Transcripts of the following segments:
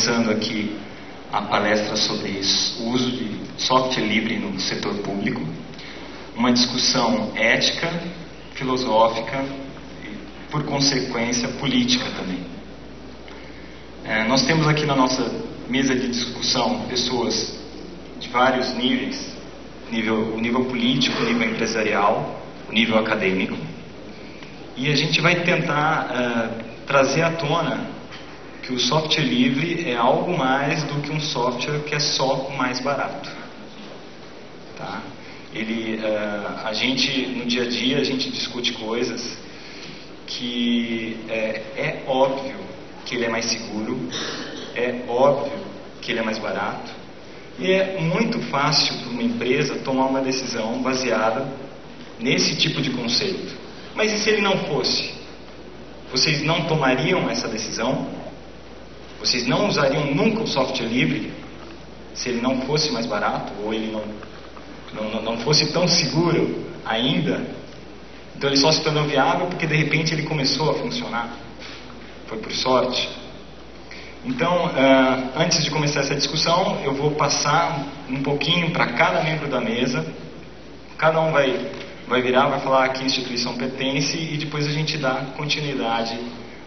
começando aqui a palestra sobre o uso de software livre no setor público, uma discussão ética, filosófica e, por consequência, política também. Nós temos aqui na nossa mesa de discussão pessoas de vários níveis, o nível político, o nível empresarial, o nível acadêmico, e a gente vai tentar trazer à tona que o software livre é algo mais do que um software que é só mais barato. Tá? A gente, no dia a dia, a gente discute coisas que é óbvio que ele é mais seguro, é óbvio que ele é mais barato, e é muito fácil para uma empresa tomar uma decisão baseada nesse tipo de conceito. Mas e se ele não fosse? Vocês não tomariam essa decisão? Vocês não usariam nunca o software livre se ele não fosse mais barato ou ele não fosse tão seguro ainda? Então ele só se tornou viável porque de repente ele começou a funcionar. Foi por sorte. Então, antes de começar essa discussão, eu vou passar um pouquinho para cada membro da mesa. Cada um vai virar, vai falar a que instituição pertence e depois a gente dá continuidade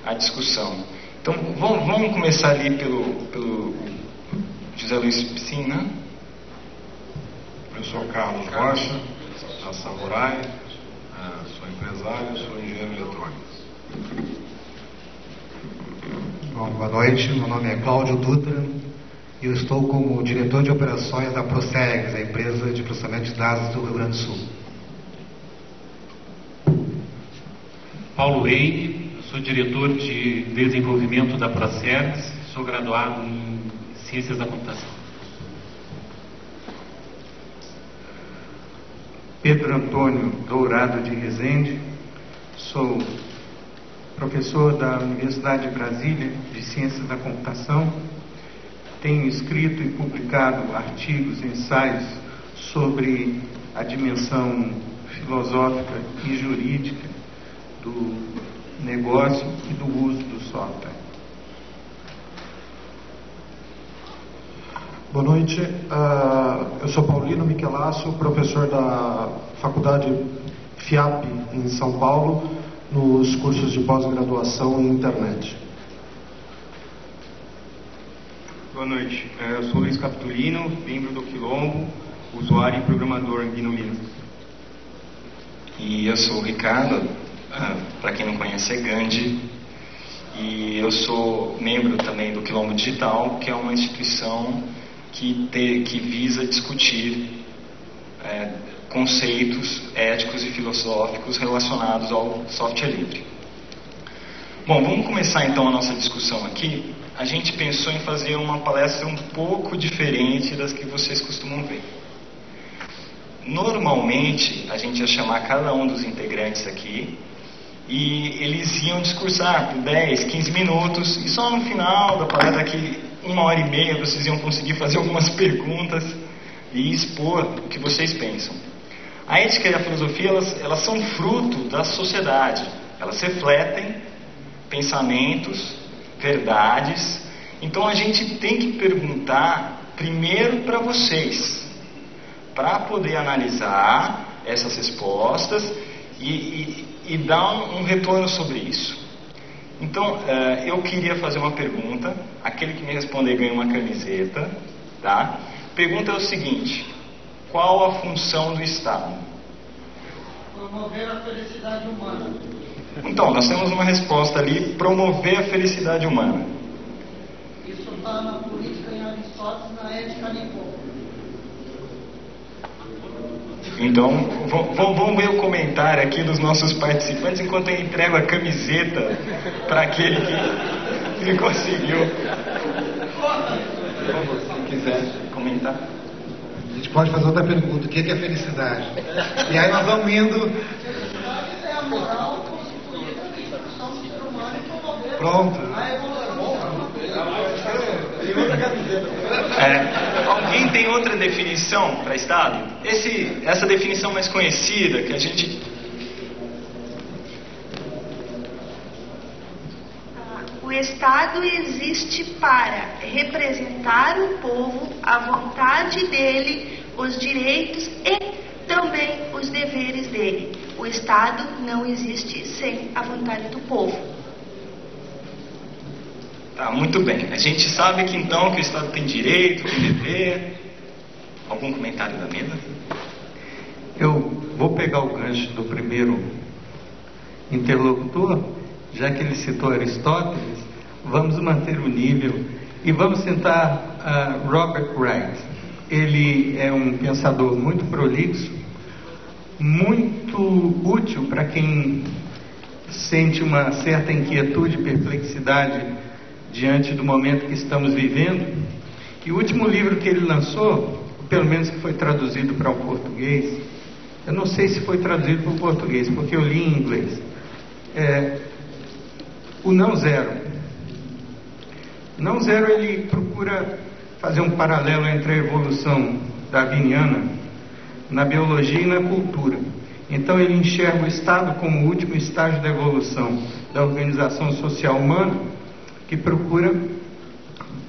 à discussão. Então, vamos começar ali pelo José Luiz Piscina. Eu sou Carlos Rocha, da Samurai, sou empresário, sou engenheiro eletrônico. Bom, boa noite, meu nome é Cláudio Dutra e eu estou como diretor de operações da Procegs, a empresa de processamento de dados do Rio Grande do Sul. Paulo Eire, sou diretor de desenvolvimento da Procegs, sou graduado em Ciências da Computação. Pedro Antônio Dourado de Rezende, sou professor da Universidade de Brasília de Ciências da Computação, tenho escrito e publicado artigos e ensaios sobre a dimensão filosófica e jurídica do negócio e do uso do software. Boa noite, eu sou Paulino Michelasso, professor da Faculdade FIAP em São Paulo, nos cursos de pós-graduação em internet. Boa noite, eu sou Luiz Capitulino, membro do Quilombo, usuário e programador em Linux. E eu sou o Ricardo, para quem não conhece é Gandhi, e eu sou membro também do Quilombo Digital, que é uma instituição que visa discutir conceitos éticos e filosóficos relacionados ao software livre. Bom, vamos começar então a nossa discussão aqui. A gente pensou em fazer uma palestra um pouco diferente das que vocês costumam ver. Normalmente, a gente ia chamar cada um dos integrantes aqui e eles iam discursar por 10, 15 minutos e só no final da palestra, daqui 1h30, vocês iam conseguir fazer algumas perguntas e expor o que vocês pensam. A ética e a filosofia, elas são fruto da sociedade. Elas refletem pensamentos, verdades. Então a gente tem que perguntar primeiro para vocês, para poder analisar essas respostas e dar um retorno sobre isso. Então, eu queria fazer uma pergunta. Aquele que me responder ganha uma camiseta, tá? A pergunta é o seguinte: qual a função do Estado? Promover a felicidade humana. Então, nós temos uma resposta ali: promover a felicidade humana. Isso está na política em Aristóteles, na ética Nippon. Então, vamos ver o comentário aqui dos nossos participantes enquanto eu entrego a camiseta para aquele que conseguiu. Se quiser comentar. A gente pode fazer outra pergunta: o que é felicidade? E aí nós vamos indo. Felicidade é a moral constituída da instrução do ser humano e promover Pronto. a evolução. Alguém tem outra definição para Estado? Essa definição mais conhecida que a gente... O Estado existe para representar o povo, a vontade dele, os direitos e também os deveres dele. O Estado não existe sem a vontade do povo. Tá, muito bem. A gente sabe que então que o Estado tem direito, tem dever. Algum comentário da mesa? Eu vou pegar o gancho do primeiro interlocutor, já que ele citou Aristóteles, vamos manter o nível e vamos citar Robert Wright. Ele é um pensador muito prolixo, muito útil para quem sente uma certa inquietude e perplexidade diante do momento que estamos vivendo. E o último livro que ele lançou, pelo menos que foi traduzido para o português, eu não sei se foi traduzido para o português, porque eu li em inglês, o Não Zero. Não Zero, ele procura fazer um paralelo entre a evolução darwiniana na biologia e na cultura. Então ele enxerga o Estado como o último estágio da evolução da organização social humana, que procura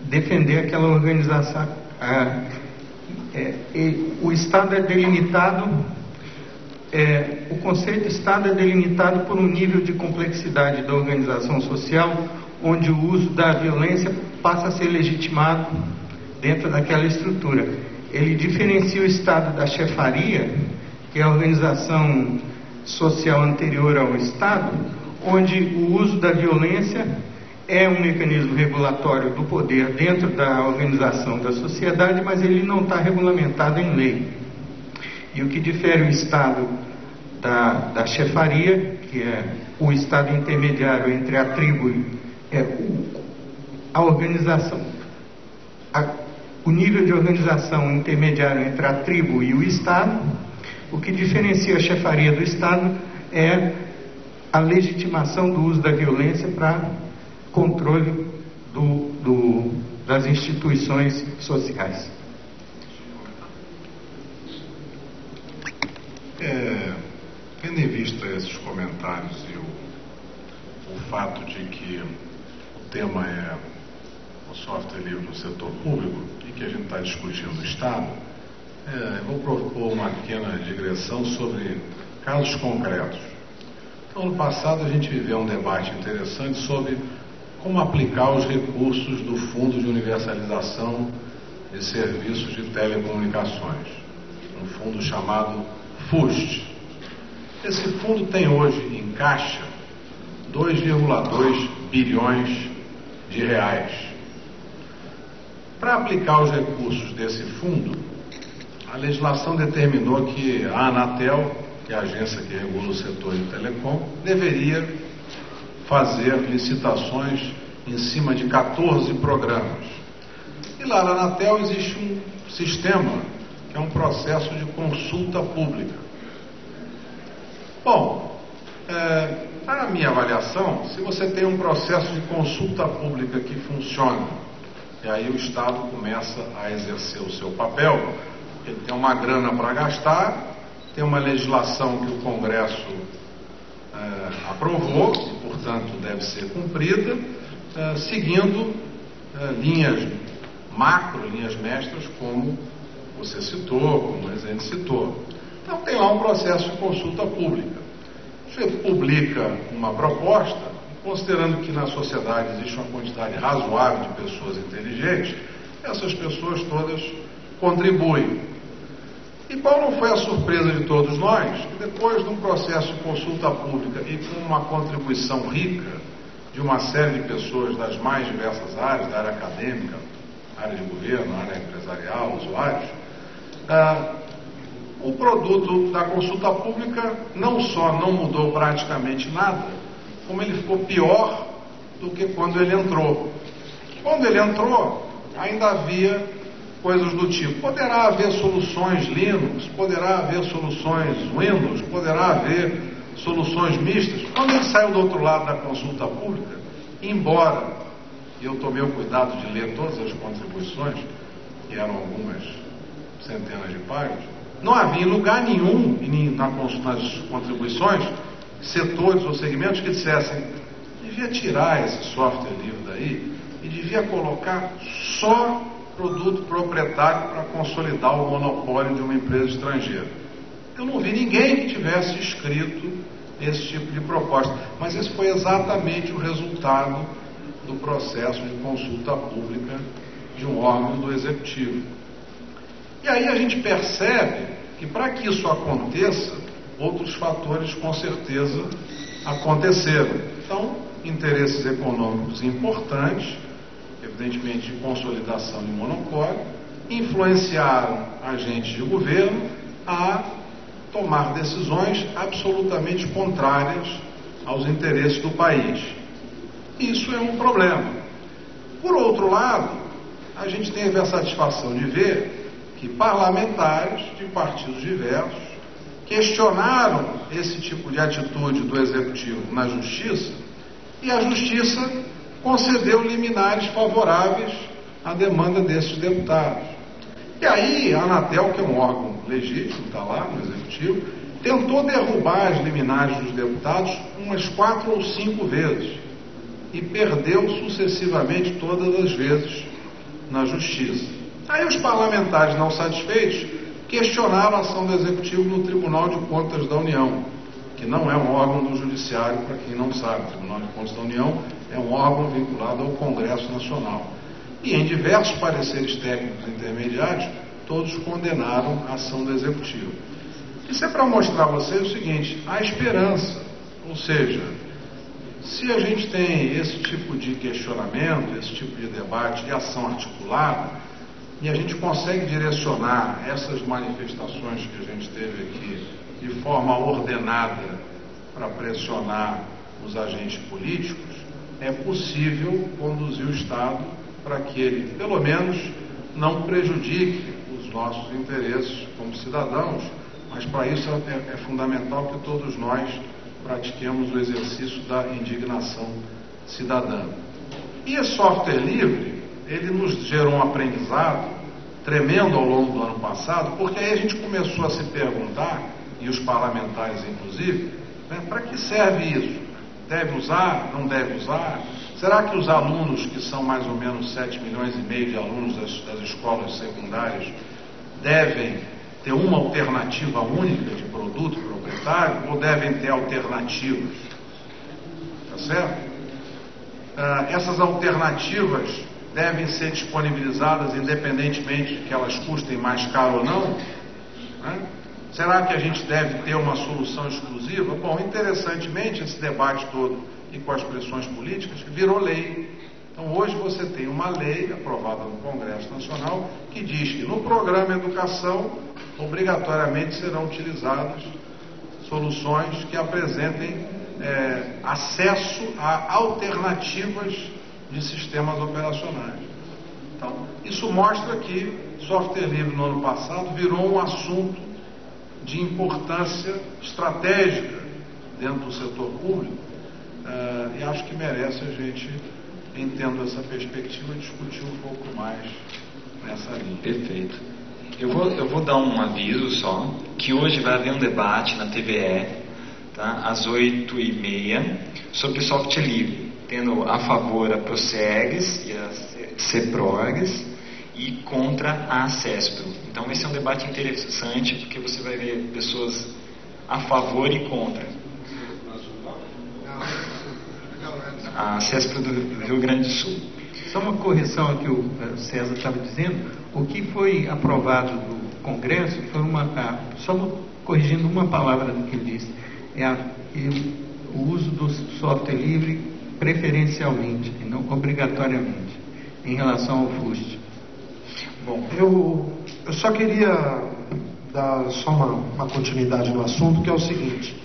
defender aquela organização. O Estado é delimitado, o conceito de Estado é delimitado por um nível de complexidade da organização social, onde o uso da violência passa a ser legitimado dentro daquela estrutura. Ele diferencia o Estado da chefaria, que é a organização social anterior ao Estado, onde o uso da violência é um mecanismo regulatório do poder dentro da organização da sociedade, mas ele não está regulamentado em lei. E o que difere o Estado da chefaria, que é o Estado intermediário entre a tribo a organização, o nível de organização intermediário entre a tribo e o Estado, o que diferencia a chefaria do Estado é a legitimação do uso da violência para controle das instituições sociais. Tendo em vista esses comentários e o fato de que o tema é o software livre no setor público e que a gente está discutindo o Estado, eu vou propor uma pequena digressão sobre casos concretos. Então, no passado, a gente viveu um debate interessante sobre como aplicar os recursos do Fundo de Universalização de Serviços de Telecomunicações, um fundo chamado FUST. Esse fundo tem hoje em caixa 2,2 bilhões de reais. Para aplicar os recursos desse fundo, a legislação determinou que a Anatel, que é a agência que regula o setor de telecom, deveria fazer licitações em cima de 14 programas. E lá na Anatel existe um sistema que é um processo de consulta pública. Bom, na minha avaliação, se você tem um processo de consulta pública que funciona, e aí o Estado começa a exercer o seu papel, ele tem uma grana para gastar, tem uma legislação que o Congresso aprovou, e portanto deve ser cumprida, seguindo linhas macro, linhas mestras, como você citou, como o Rezende citou. Então tem lá um processo de consulta pública. Você publica uma proposta, considerando que na sociedade existe uma quantidade razoável de pessoas inteligentes, essas pessoas todas contribuem. E qual não foi a surpresa de todos nós? Que depois de um processo de consulta pública e com uma contribuição rica de uma série de pessoas das mais diversas áreas, da área acadêmica, área de governo, área empresarial, usuários, o produto da consulta pública não só não mudou praticamente nada, como ele ficou pior do que quando ele entrou. Quando ele entrou, ainda havia coisas do tipo, poderá haver soluções Linux, poderá haver soluções Windows, poderá haver soluções mistas. Quando ele saiu do outro lado da consulta pública, embora eu tomei o cuidado de ler todas as contribuições, que eram algumas centenas de páginas, não havia em lugar nenhum nas contribuições setores ou segmentos que dissessem devia tirar esse software livre daí e devia colocar só produto proprietário para consolidar o monopólio de uma empresa estrangeira. Eu não vi ninguém que tivesse escrito esse tipo de proposta, mas esse foi exatamente o resultado do processo de consulta pública de um órgão do Executivo. E aí a gente percebe que para que isso aconteça, outros fatores com certeza aconteceram. Então, interesses econômicos importantes, evidentemente de consolidação de monopólio, influenciaram agentes de governo a tomar decisões absolutamente contrárias aos interesses do país. Isso é um problema. Por outro lado, a gente teve a satisfação de ver que parlamentares de partidos diversos questionaram esse tipo de atitude do Executivo na Justiça, e a Justiça concedeu liminares favoráveis à demanda desses deputados. E aí a Anatel, que é um órgão legítimo, está lá no Executivo, tentou derrubar as liminares dos deputados umas 4 ou 5 vezes e perdeu sucessivamente todas as vezes na Justiça. Aí os parlamentares não satisfeitos questionaram a ação do Executivo no Tribunal de Contas da União, que não é um órgão do Judiciário, para quem não sabe. O Tribunal de Contas da União é um órgão vinculado ao Congresso Nacional. E em diversos pareceres técnicos intermediários, todos condenaram a ação do Executivo. Isso é para mostrar a vocês o seguinte: há esperança. Ou seja, se a gente tem esse tipo de questionamento, esse tipo de debate e ação articulada, e a gente consegue direcionar essas manifestações que a gente teve aqui de forma ordenada para pressionar os agentes políticos, é possível conduzir o Estado para que ele, pelo menos, não prejudique os nossos interesses como cidadãos, mas para isso é fundamental que todos nós pratiquemos o exercício da indignação cidadã. E esse software livre, ele nos gerou um aprendizado tremendo ao longo do ano passado, porque aí a gente começou a se perguntar, e os parlamentares inclusive, né, para que serve isso? Deve usar? Não deve usar? Será que os alunos, que são mais ou menos 7 milhões e meio de alunos das escolas secundárias, devem ter uma alternativa única de produto proprietário ou devem ter alternativas? Tá certo? Essas alternativas devem ser disponibilizadas independentemente de que elas custem mais caro ou não? Né? Será que a gente deve ter uma solução exclusiva? Bom, interessantemente, esse debate todo e com as pressões políticas virou lei. Então, hoje você tem uma lei aprovada no Congresso Nacional que diz que no programa Educação, obrigatoriamente serão utilizadas soluções que apresentem acesso a alternativas de sistemas operacionais. Então, isso mostra que software livre no ano passado virou um assunto de importância estratégica dentro do setor público, e acho que merece a gente, entendo essa perspectiva, discutir um pouco mais nessa linha. Perfeito. Eu vou dar um aviso só, que hoje vai haver um debate na TVE, tá, às 8h30, sobre software livre, tendo a favor a Procegs e a CEPROGs e contra a CESPRO. Então esse é um debate interessante, porque você vai ver pessoas a favor e contra. A CESPRO do Rio Grande do Sul. Só uma correção aqui, o César estava dizendo, o que foi aprovado do Congresso foi só corrigindo uma palavra do que ele disse, o uso do software livre preferencialmente e não obrigatoriamente, em relação ao FUST. Bom, eu só queria dar só uma continuidade no assunto, que é o seguinte: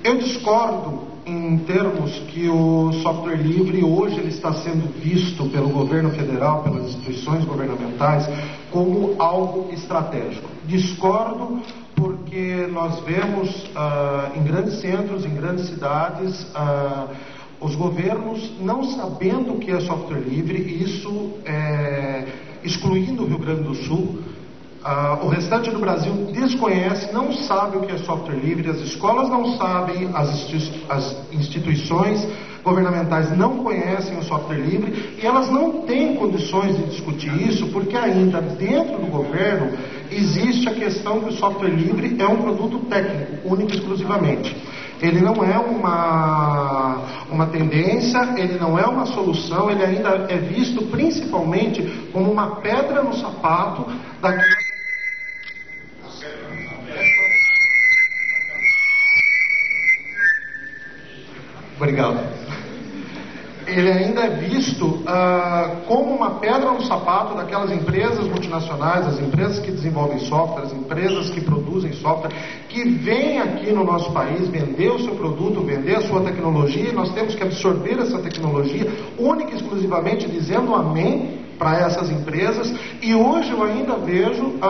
eu discordo em termos que o software livre hoje ele está sendo visto pelo governo federal, pelas instituições governamentais, como algo estratégico. Discordo porque nós vemos em grandes centros, em grandes cidades, os governos não sabendo o que é software livre, e isso excluindo o Rio Grande do Sul. O restante do Brasil desconhece, não sabe o que é software livre, as escolas não sabem, as instituições governamentais não conhecem o software livre e elas não têm condições de discutir isso, porque ainda dentro do governo existe a questão que o software livre é um produto técnico, único e exclusivamente. Ele não é uma tendência, ele não é uma solução, ele ainda é visto principalmente como uma pedra no sapato daquilo. Obrigado. Ele ainda é visto como uma pedra no sapato daquelas empresas multinacionais, as empresas que desenvolvem software, as empresas que produzem software, que vêm aqui no nosso país vender o seu produto, vender a sua tecnologia, e nós temos que absorver essa tecnologia única e exclusivamente dizendo amém para essas empresas. E hoje eu ainda vejo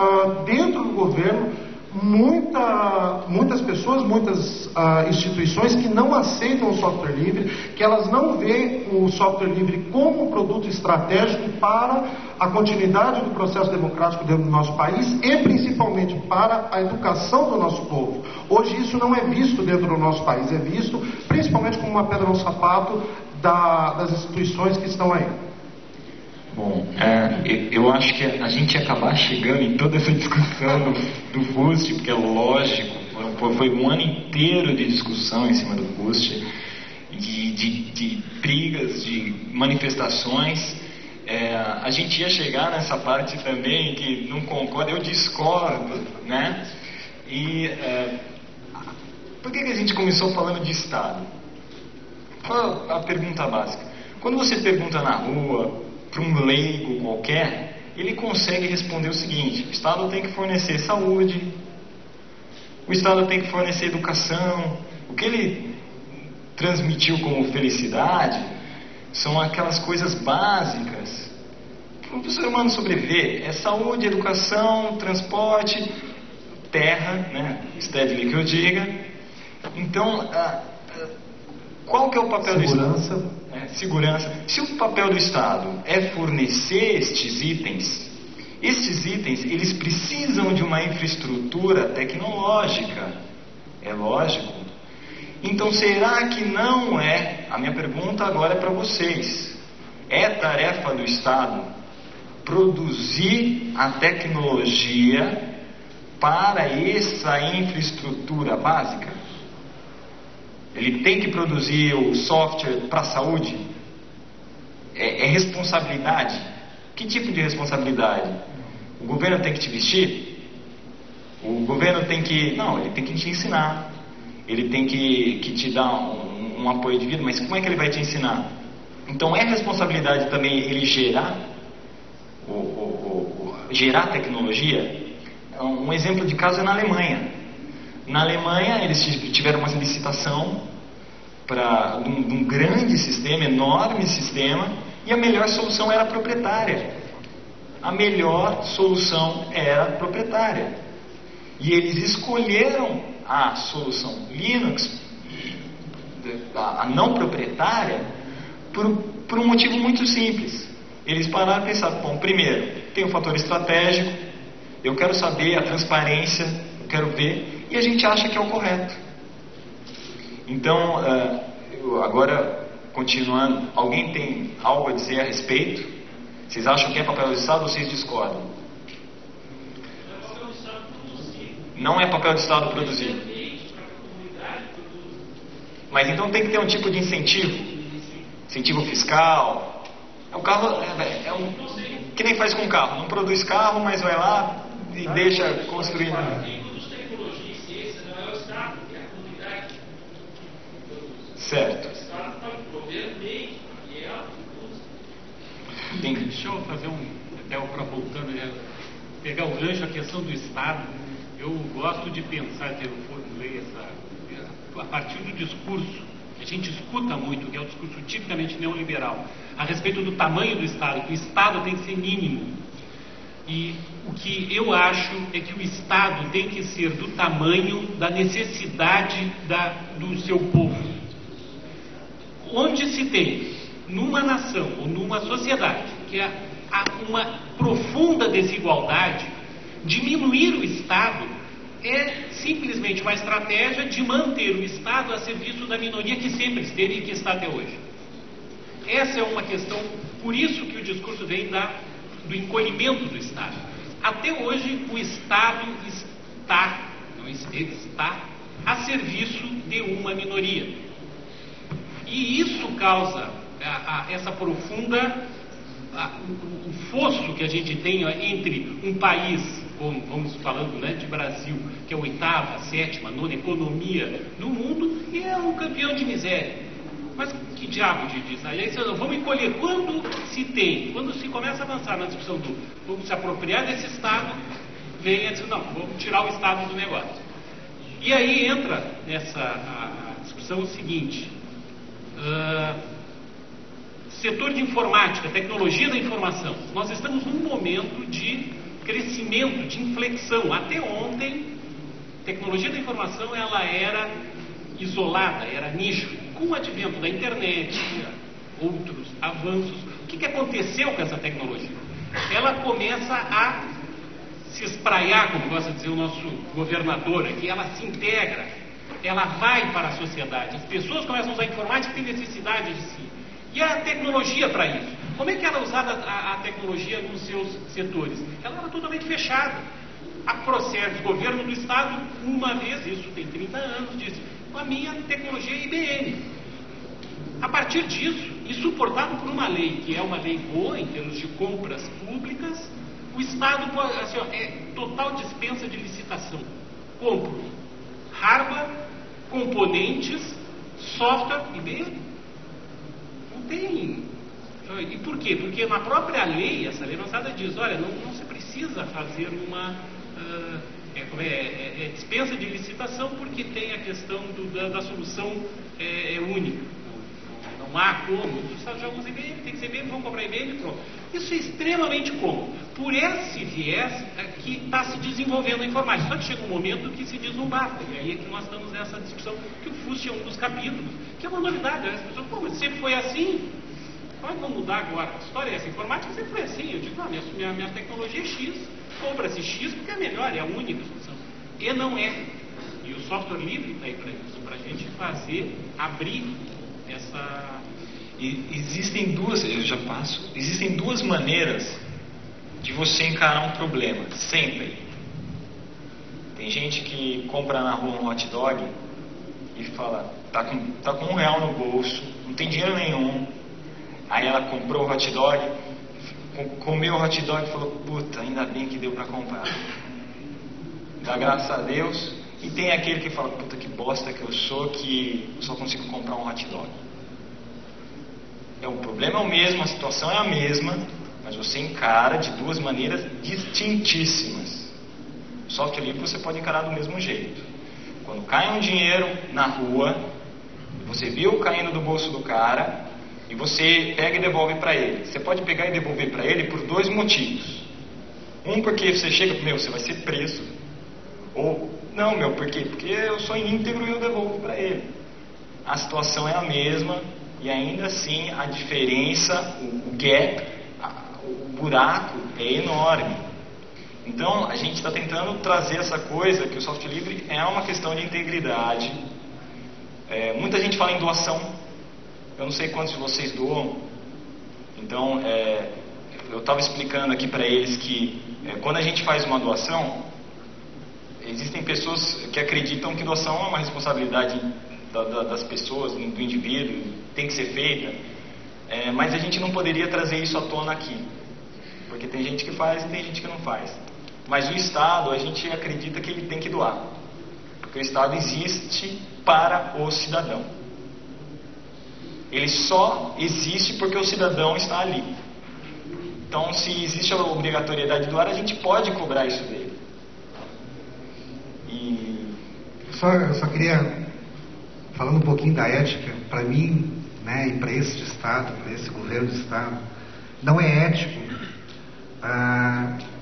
dentro do governo muitas pessoas, muitas instituições que não aceitam o software livre, que elas não veem o software livre como um produto estratégico para a continuidade do processo democrático dentro do nosso país e principalmente para a educação do nosso povo. Hoje isso não é visto dentro do nosso país, é visto principalmente como uma pedra no sapato das instituições que estão aí. Bom, eu acho que a gente ia acabar chegando em toda essa discussão do FUST, porque é lógico, foi um ano inteiro de discussão em cima do FUST, de brigas, de manifestações. A gente ia chegar nessa parte também que não concorda, eu discordo, né? E por que a gente começou falando de Estado? Qual a pergunta básica? Quando você pergunta na rua para um leigo qualquer, ele consegue responder o seguinte: o Estado tem que fornecer saúde, o Estado tem que fornecer educação. O que ele transmitiu como felicidade são aquelas coisas básicas para o ser humano sobreviver: é saúde, educação, transporte, terra, né? Steadley que eu diga. Então, qual que é o papel do Estado? Segurança. Se o papel do Estado é fornecer estes itens, eles precisam de uma infraestrutura tecnológica, é lógico. Então será que não é, a minha pergunta agora é para vocês, é tarefa do Estado produzir a tecnologia para essa infraestrutura básica? Ele tem que produzir o software para a saúde? É responsabilidade? Que tipo de responsabilidade? O governo tem que te vestir? O governo tem que... Não, ele tem que te ensinar. Ele tem que te dar um apoio de vida, mas como é que ele vai te ensinar? Então é responsabilidade também ele gerar gerar tecnologia. Um exemplo de caso é na Alemanha. Na Alemanha, eles tiveram uma licitação de um grande sistema, enorme sistema, e a melhor solução era proprietária. A melhor solução era proprietária. E eles escolheram a solução Linux, a não proprietária, por um motivo muito simples. Eles pararam e pensaram: bom, primeiro, tem um fator estratégico, eu quero saber a transparência, eu quero ver, e a gente acha que é o correto. Então, agora, continuando, alguém tem algo a dizer a respeito? Vocês acham que é papel do Estado ou vocês discordam? Não é papel do Estado produzir. Mas então tem que ter um tipo de incentivo fiscal. O carro que nem faz com carro, não produz carro, mas vai lá e deixa construir. Certo. Deixa eu fazer pegar o gancho, a questão do Estado. Eu gosto de pensar, eu formulei a partir do discurso, a gente escuta muito, que é o discurso tipicamente neoliberal, a respeito do tamanho do Estado, que o Estado tem que ser mínimo. E o que eu acho é que o Estado tem que ser do tamanho da necessidade do seu povo. Onde se tem, numa nação ou numa sociedade, que há uma profunda desigualdade, diminuir o Estado é simplesmente uma estratégia de manter o Estado a serviço da minoria que sempre esteve e que está até hoje. essa é uma questão, por isso que o discurso vem do encolhimento do Estado. Até hoje o Estado não esteve, está a serviço de uma minoria. E isso causa essa profunda, o fosso que a gente tem entre um país, como vamos falando, né, de Brasil, que é a 8ª, 7ª, 9ª economia do mundo, e é um campeão de miséria. Mas que diabo disso? Aí vamos encolher. Quando se começa a avançar na discussão vamos se apropriar desse Estado, vem a dizer, não, vamos tirar o Estado do negócio. E aí entra nessa a discussão o seguinte, setor de informática, tecnologia da informação. Nós estamos num momento de crescimento, de inflexão. Até ontem, tecnologia da informação ela era isolada, era nicho. Com o advento da internet, outros avanços, o que aconteceu com essa tecnologia? Ela começa a se espraiar, como gosta de dizer o nosso governador aqui, ela se integra, ela vai para a sociedade. As pessoas começam a usar a informática e têm necessidade de si. E a tecnologia para isso? Como é que era usada a tecnologia nos seus setores? Ela era totalmente fechada. A Procerves, governo do Estado, uma vez, isso tem 30 anos, disse: a minha tecnologia é IBM. A partir disso, e suportado por uma lei, que é uma lei boa em termos de compras públicas, o Estado assim, é total dispensa de licitação. Compro hardware, componentes, software, IBM. Não tem. E por quê? Porque na própria lei, essa lei avançada diz, olha, não se precisa fazer uma... dispensa de licitação, porque tem a questão da solução única. Não há como. Os Estados já usam IBM, tem que ser IBM, vão comprar IBM, pronto. Isso é extremamente cômodo. Por esse viés que está se desenvolvendo a informática. Só que chega um momento que se diz não basta. E aí é que nós estamos nessa discussão, que o FUST é um dos capítulos, que é uma novidade. As pessoas, pô, mas sempre foi assim. Pode não mudar agora. A história é essa. A informática sempre foi assim. Eu digo, não, minha tecnologia é X. Compra-se X porque é melhor, é a única solução. E não é. E o software livre está aí para isso, para a gente abrir essa... Existem duas maneiras de você encarar um problema, sempre. Tem gente que compra na rua um hot dog e fala, tá com R$1 no bolso, não tem dinheiro nenhum. Aí ela comprou o hot dog, comeu o hot dog e falou, puta, ainda bem que deu para comprar. Dá graças a Deus. E tem aquele que fala, puta, que bosta que eu sou, que eu só consigo comprar um hot dog. O problema é o mesmo, a situação é a mesma, mas você encara de duas maneiras distintíssimas. O software livre você pode encarar do mesmo jeito. Quando cai um dinheiro na rua, você viu caindo do bolso do cara, e você pega e devolve para ele. Você pode pegar e devolver para ele por dois motivos. Um, porque você chega, você vai ser preso. Ou, não, por quê? Porque eu sou íntegro e eu devolvo para ele. A situação é a mesma, e ainda assim a diferença, o gap, o buraco é enorme. Então a gente está tentando trazer essa coisa, que o software livre é uma questão de integridade. Muita gente fala em doação. Eu não sei quantos de vocês doam. Então eu estava explicando aqui para eles que quando a gente faz uma doação, existem pessoas que acreditam que doação é uma responsabilidade das pessoas, do indivíduo, tem que ser feita, mas a gente não poderia trazer isso à tona aqui, porque tem gente que faz e tem gente que não faz. Mas o Estado, a gente acredita que ele tem que doar, porque o Estado existe para o cidadão. Ele só existe porque o cidadão está ali. Então, se existe a obrigatoriedade de doar, a gente pode cobrar isso dele. Eu só queria, falando um pouquinho da ética, para mim, né, e para esse Estado, para esse governo do Estado, não é ético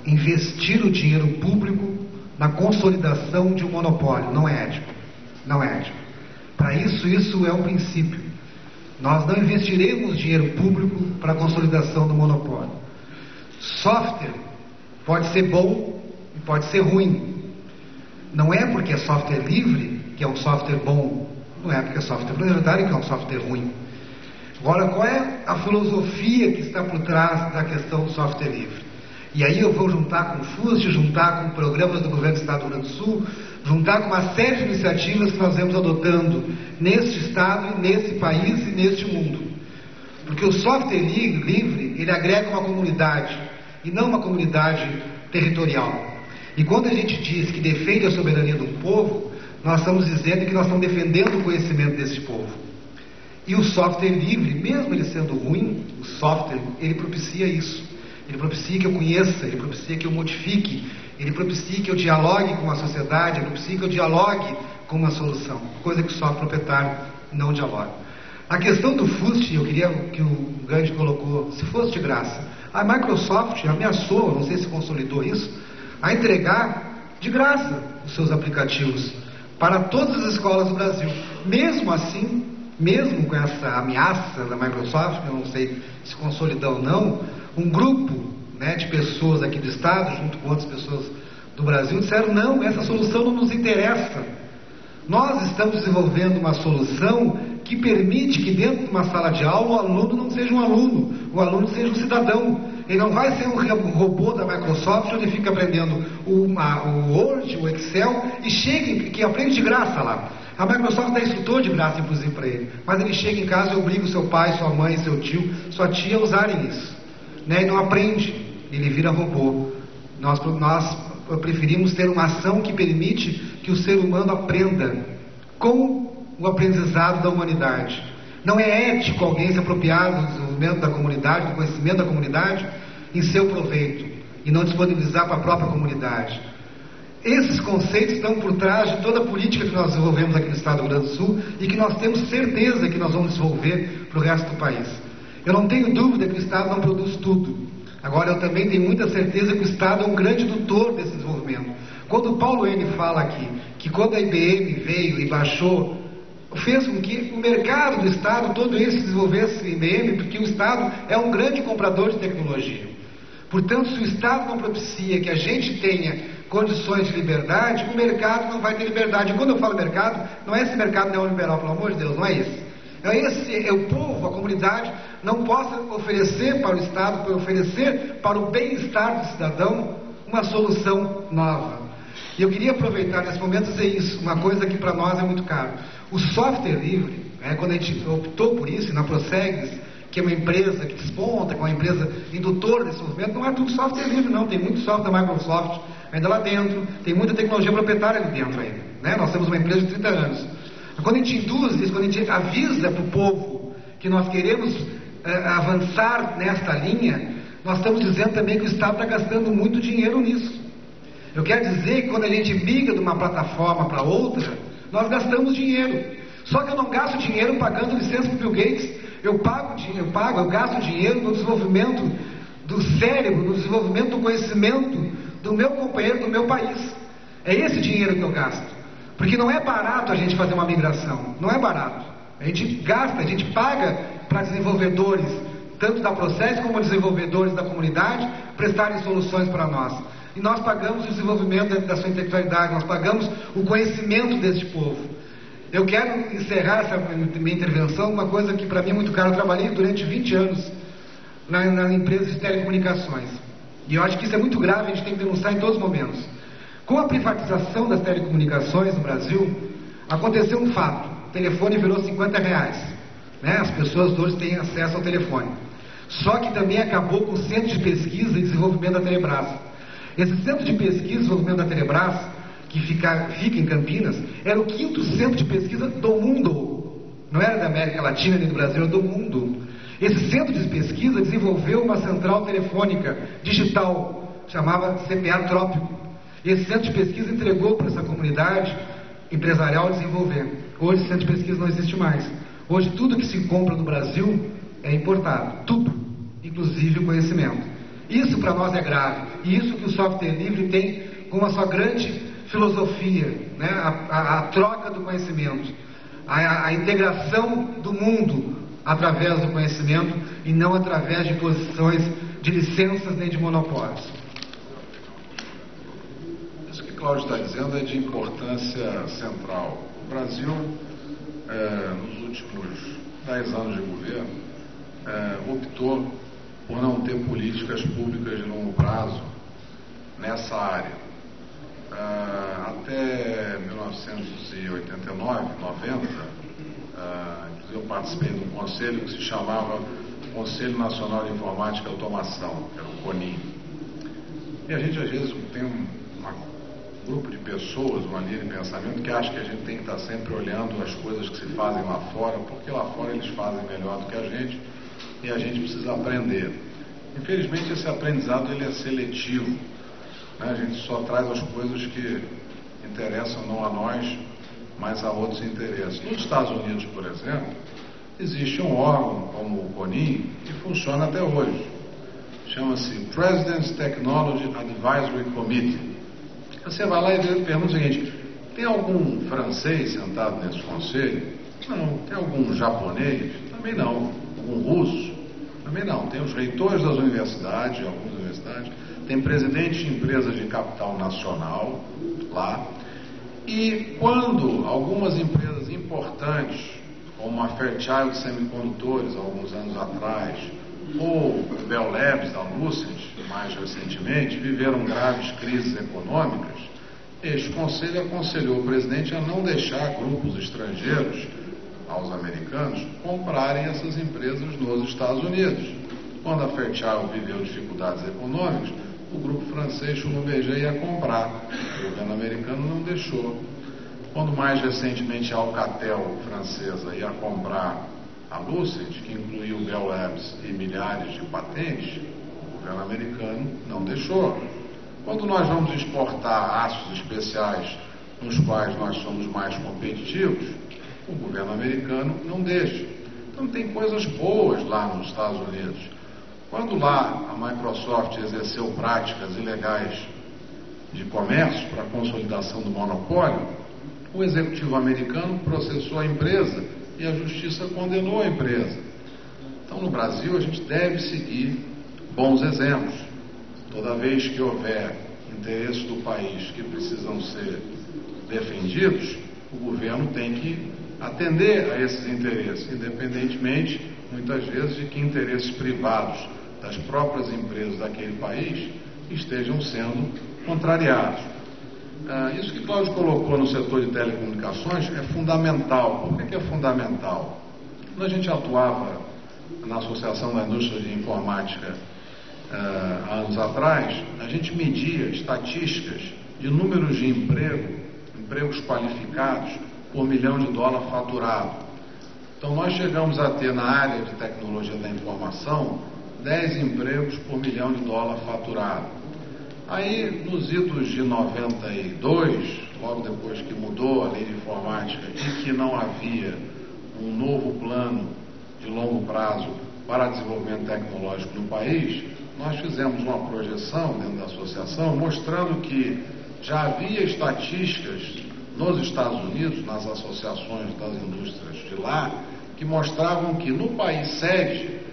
investir o dinheiro público na consolidação de um monopólio. Não é ético. Não é ético. Para isso é um princípio. Nós não investiremos dinheiro público para a consolidação do monopólio. Software pode ser bom e pode ser ruim. Não é porque é software livre que é um software bom. Não é porque é software proprietário que é um software ruim. Agora, qual é a filosofia que está por trás da questão do software livre? E aí eu vou juntar com o FUST, juntar com programas do Governo do Estado do Rio Grande do Sul, juntar com uma série de iniciativas que nós vemos adotando neste Estado, nesse país e neste mundo. Porque o software livre, ele agrega uma comunidade, e não uma comunidade territorial. E quando a gente diz que defende a soberania do povo, nós estamos dizendo que nós estamos defendendo o conhecimento desse povo. E o software livre, mesmo ele sendo ruim, o software, ele propicia isso. Ele propicia que eu conheça, ele propicia que eu modifique, ele propicia que eu dialogue com a sociedade, ele propicia que eu dialogue com uma solução, coisa que o software proprietário não dialoga. A questão do FUST, eu queria que o Gandhi colocou, se fosse de graça, a Microsoft ameaçou, não sei se consolidou isso, a entregar de graça os seus aplicativos para todas as escolas do Brasil. Mesmo assim, mesmo com essa ameaça da Microsoft, eu não sei se consolidou ou não, um grupo, né, de pessoas aqui do Estado, junto com outras pessoas do Brasil, disseram: não, essa solução não nos interessa. Nós estamos desenvolvendo uma solução que permite que dentro de uma sala de aula o aluno não seja um aluno, o aluno seja um cidadão. Ele não vai ser um robô da Microsoft onde fica aprendendo o Word, o Excel e chega, que aprende de graça lá. A Microsoft dá instrutor de graça, inclusive, para ele. Mas ele chega em casa e obriga o seu pai, sua mãe, seu tio, sua tia a usarem isso. Né? E não aprende, ele vira robô. Nós preferimos ter uma ação que permite que o ser humano aprenda com o aprendizado da humanidade. Não é ético alguém se apropriar do desenvolvimento da comunidade, do conhecimento da comunidade, em seu proveito, e não disponibilizar para a própria comunidade. Esses conceitos estão por trás de toda a política que nós desenvolvemos aqui no Estado do Rio Grande do Sul e que nós temos certeza que nós vamos desenvolver para o resto do país. Eu não tenho dúvida que o Estado não produz tudo. Agora, eu também tenho muita certeza que o Estado é um grande tutor desse desenvolvimento. Quando o Paulo N. fala aqui que quando a IBM veio e baixou, fez com que o mercado do Estado todo ele se desenvolvesse em IBM, porque o Estado é um grande comprador de tecnologia. Portanto, se o Estado não propicia que a gente tenha condições de liberdade, o mercado não vai ter liberdade. E quando eu falo mercado, não é esse mercado neoliberal, pelo amor de Deus, não é esse. É o povo, a comunidade, não possa oferecer para o Estado, oferecer para o bem-estar do cidadão uma solução nova. E eu queria aproveitar nesse momento e dizer isso, uma coisa que para nós é muito caro. O software livre, quando a gente optou por isso, na Prosegs, que é uma empresa que desponta, que é uma empresa indutora desse movimento, não é tudo software livre, não. Tem muito software da Microsoft ainda lá dentro, tem muita tecnologia proprietária ali dentro ainda. Né? Nós temos uma empresa de 30 anos. Quando a gente induz isso, quando a gente avisa para o povo que nós queremos avançar nesta linha, nós estamos dizendo também que o Estado está gastando muito dinheiro nisso. Eu quero dizer que quando a gente migra de uma plataforma para outra, nós gastamos dinheiro. Só que eu não gasto dinheiro pagando licença para o Bill Gates. Eu gasto dinheiro no desenvolvimento do cérebro, no desenvolvimento do conhecimento do meu companheiro, do meu país. É esse dinheiro que eu gasto. Porque não é barato a gente fazer uma migração. Não é barato. A gente gasta, a gente paga para desenvolvedores, tanto da Processo como desenvolvedores da comunidade, prestarem soluções para nós. E nós pagamos o desenvolvimento da sua intelectualidade, nós pagamos o conhecimento deste povo. Eu quero encerrar essa minha intervenção uma coisa que para mim é muito cara. Eu trabalhei durante 20 anos na empresa de telecomunicações. E eu acho que isso é muito grave, a gente tem que denunciar em todos os momentos. Com a privatização das telecomunicações no Brasil, aconteceu um fato. O telefone virou R$50. Né? As pessoas hoje têm acesso ao telefone. Só que também acabou com o Centro de Pesquisa e Desenvolvimento da Telebrás. Esse Centro de Pesquisa e Desenvolvimento da Telebrás, que fica em Campinas, era o 5º centro de pesquisa do mundo. Não era da América Latina nem do Brasil, era do mundo. Esse centro de pesquisa desenvolveu uma central telefônica digital, chamava CPA Trópico. Esse centro de pesquisa entregou para essa comunidade empresarial desenvolver. Hoje esse centro de pesquisa não existe mais. Hoje tudo que se compra no Brasil é importado. Tudo. Inclusive o conhecimento. Isso para nós é grave. E isso que o software livre tem como a sua grande filosofia, né? a troca do conhecimento, a integração do mundo através do conhecimento e não através de posições de licenças nem de monopólios. Isso que Cláudio está dizendo é de importância central. O Brasil, nos últimos 10 anos de governo, optou por não ter políticas públicas de longo prazo nessa área. Até 1989, 90, inclusive eu participei de um conselho que se chamava Conselho Nacional de Informática e Automação, que era o CONIN. E a gente, às vezes, tem um grupo de pessoas, uma linha de pensamento, que acha que a gente tem que estar sempre olhando as coisas que se fazem lá fora, porque lá fora eles fazem melhor do que a gente e a gente precisa aprender. Infelizmente, esse aprendizado ele é seletivo, né? A gente só traz as coisas que interessam não a nós, mas a outros interesses. Nos Estados Unidos, por exemplo, existe um órgão como o CONIN que funciona até hoje. Chama-se President's Technology Advisory Committee. Você vai lá e pergunta o seguinte: tem algum francês sentado nesse conselho? Não. Tem algum japonês? Também não. Algum russo? Também não. Tem os reitores das universidades, algumas universidades, tem presidentes de empresas de capital nacional lá. E quando algumas empresas importantes, como a Fairchild Semicondutores, alguns anos atrás, ou o Bell Labs, da Lucent, mais recentemente, viveram graves crises econômicas, este conselho aconselhou o presidente a não deixar grupos estrangeiros, aos americanos, comprarem essas empresas nos Estados Unidos. Quando a Fairchild viveu dificuldades econômicas, o grupo francês Schlumberger ia comprar. O governo americano não deixou. Quando mais recentemente a Alcatel francesa ia comprar a Lucent, que incluiu o Bell Labs e milhares de patentes, o governo americano não deixou. Quando nós vamos exportar aços especiais nos quais nós somos mais competitivos, o governo americano não deixa. Então tem coisas boas lá nos Estados Unidos. Quando lá a Microsoft exerceu práticas ilegais de comércio para a consolidação do monopólio, o executivo americano processou a empresa e a justiça condenou a empresa. Então, no Brasil, a gente deve seguir bons exemplos. Toda vez que houver interesses do país que precisam ser defendidos, o governo tem que atender a esses interesses, independentemente, muitas vezes, de que interesses privados das próprias empresas daquele país estejam sendo contrariados. Isso que Cláudio colocou no setor de telecomunicações é fundamental. Por que é fundamental? Quando a gente atuava na Associação da Indústria de Informática há anos atrás, a gente media estatísticas de números de empregos qualificados por $1 milhão faturado. Então nós chegamos a ter na área de tecnologia da informação 10 empregos por $1 milhão faturado. Aí, nos idos de 92, logo depois que mudou a lei de informática e que não havia um novo plano de longo prazo para desenvolvimento tecnológico no país, nós fizemos uma projeção dentro da associação mostrando que já havia estatísticas nos Estados Unidos, nas associações das indústrias de lá, que mostravam que no país sede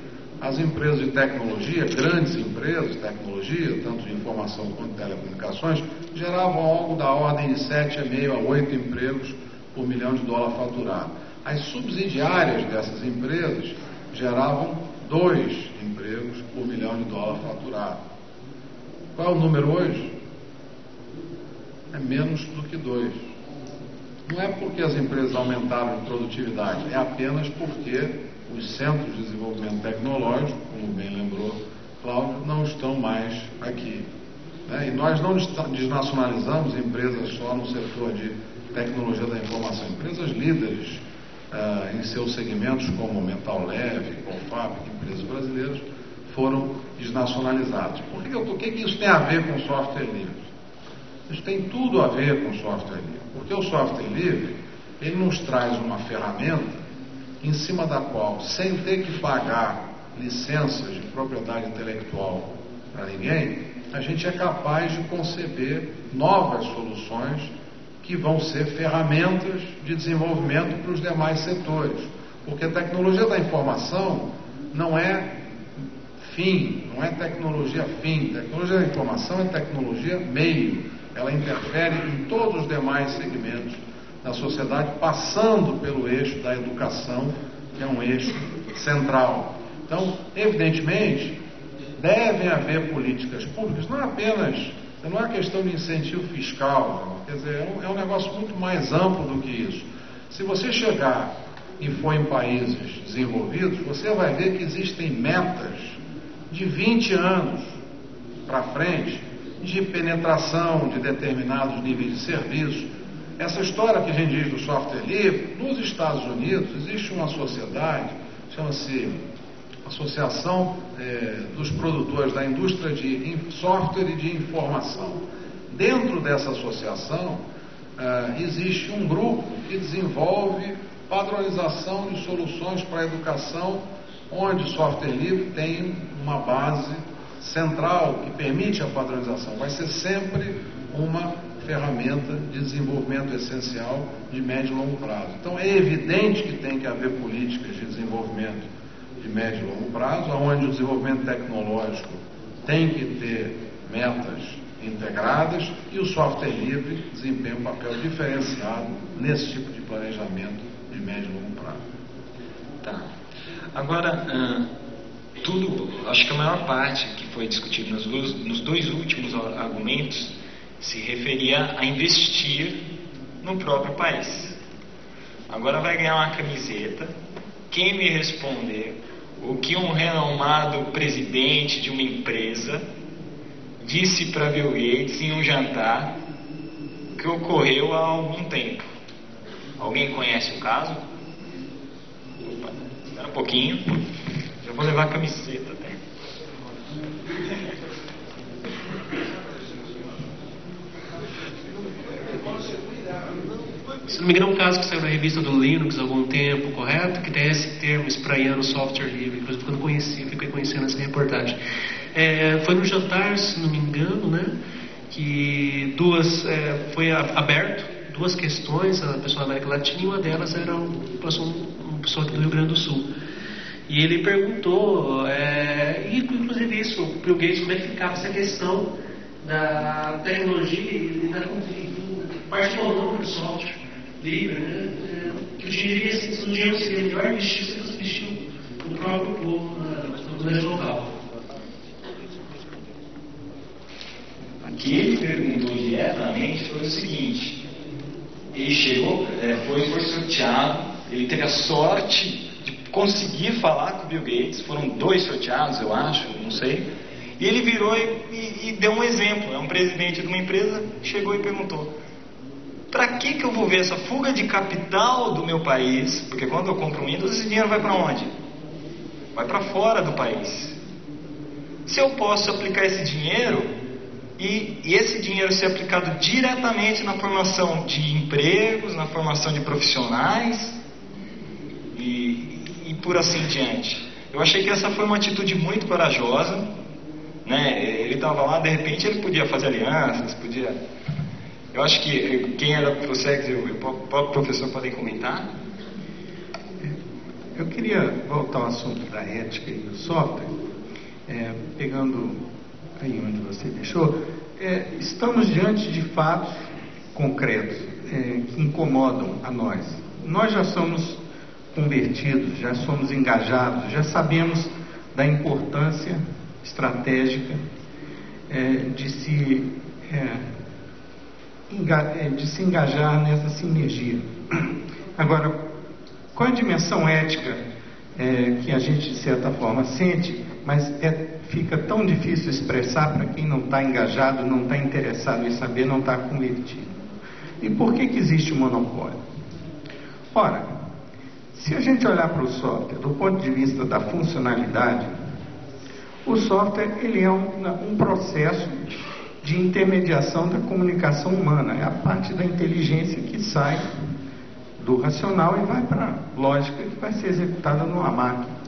as empresas de tecnologia, grandes empresas de tecnologia, tanto de informação quanto de telecomunicações, geravam algo da ordem de 7,5 a 8 empregos por $1 milhão faturado. As subsidiárias dessas empresas geravam 2 empregos por $1 milhão faturado. Qual é o número hoje? É menos do que 2. Não é porque as empresas aumentaram de produtividade, é apenas porque os centros de desenvolvimento tecnológico, como bem lembrou Cláudio, não estão mais aqui. E nós não desnacionalizamos empresas só no setor de tecnologia da informação. Empresas líderes em seus segmentos, como Metal Leve, Colfab, empresas brasileiras, foram desnacionalizadas. O que isso tem a ver com software livre? Isso tem tudo a ver com software livre. Porque o software livre, ele nos traz uma ferramenta em cima da qual, sem ter que pagar licenças de propriedade intelectual para ninguém, a gente é capaz de conceber novas soluções que vão ser ferramentas de desenvolvimento para os demais setores. Porque a tecnologia da informação não é fim, não é tecnologia fim. Tecnologia da informação é tecnologia meio. Ela interfere em todos os demais segmentos da sociedade, passando pelo eixo da educação, que é um eixo central. Então, evidentemente, devem haver políticas públicas, não é questão de incentivo fiscal, quer dizer, é um negócio muito mais amplo do que isso. Se você chegar e for em países desenvolvidos, você vai ver que existem metas de 20 anos para frente de penetração de determinados níveis de serviço. Essa história que a gente diz do software livre, nos Estados Unidos existe uma sociedade, chama-se Associação dos Produtores da Indústria de Software e de Informação. Dentro dessa associação existe um grupo que desenvolve padronização de soluções para a educação, onde o software livre tem uma base central que permite a padronização. Vai ser sempre uma ferramenta de desenvolvimento essencial de médio e longo prazo. Então é evidente que tem que haver políticas de desenvolvimento de médio e longo prazo, onde o desenvolvimento tecnológico tem que ter metas integradas e o software livre desempenha um papel diferenciado nesse tipo de planejamento de médio e longo prazo. Tá. Agora, acho que a maior parte que foi discutida nos dois últimos argumentos se referia a investir no próprio país. Agora vai ganhar uma camiseta. Quem me responder o que um renomado presidente de uma empresa disse para Bill Gates em um jantar que ocorreu há algum tempo. Alguém conhece o caso? Opa, espera um pouquinho. Eu vou levar a camiseta até. Se não me engano, é um caso que saiu na revista do Linux há algum tempo, correto? Que tem esse termo, espraiando software livre. Inclusive, quando fiquei conhecendo essa reportagem. Foi no jantar, se não me engano, né? Que foi aberto duas questões, a pessoa da América Latina, e uma delas era um pessoal aqui do Rio Grande do Sul. E ele perguntou, inclusive isso, o Bill Gates, como é que ficava essa questão da tecnologia e da parte econômica do software livre, né? Que o dinheiro seria melhor investir se fosse investir no próprio povo, na comunidade local. Que ele perguntou diretamente foi o seguinte: ele chegou, foi sorteado, ele teve a sorte de conseguir falar com o Bill Gates, foram 2 sorteados, eu acho, não sei, e ele virou e deu um exemplo. É um presidente de uma empresa, chegou e perguntou: para que eu vou ver essa fuga de capital do meu país? Porque quando eu compro um Windows, esse dinheiro vai para onde? Vai para fora do país. Se eu posso aplicar esse dinheiro e esse dinheiro ser aplicado diretamente na formação de empregos, na formação de profissionais e por assim diante. Eu achei que essa foi uma atitude muito corajosa, né? Ele estava lá, de repente ele podia fazer alianças, eu acho que quem era o Sex e o próprio professor podem comentar. Eu queria voltar ao assunto da ética e do software, pegando aí onde você deixou. Estamos diante de fatos concretos que incomodam a nós. Nós já somos convertidos, já somos engajados, já sabemos da importância estratégica de se engajar nessa sinergia. Agora, qual a dimensão ética que a gente, de certa forma, sente, mas fica tão difícil expressar para quem não está engajado, não está interessado em saber, não está convertido? E por que existe o monopólio? Ora, se a gente olhar para o software do ponto de vista da funcionalidade, o software ele é um processo de intermediação da comunicação humana. É a parte da inteligência que sai do racional e vai para a lógica que vai ser executada numa máquina.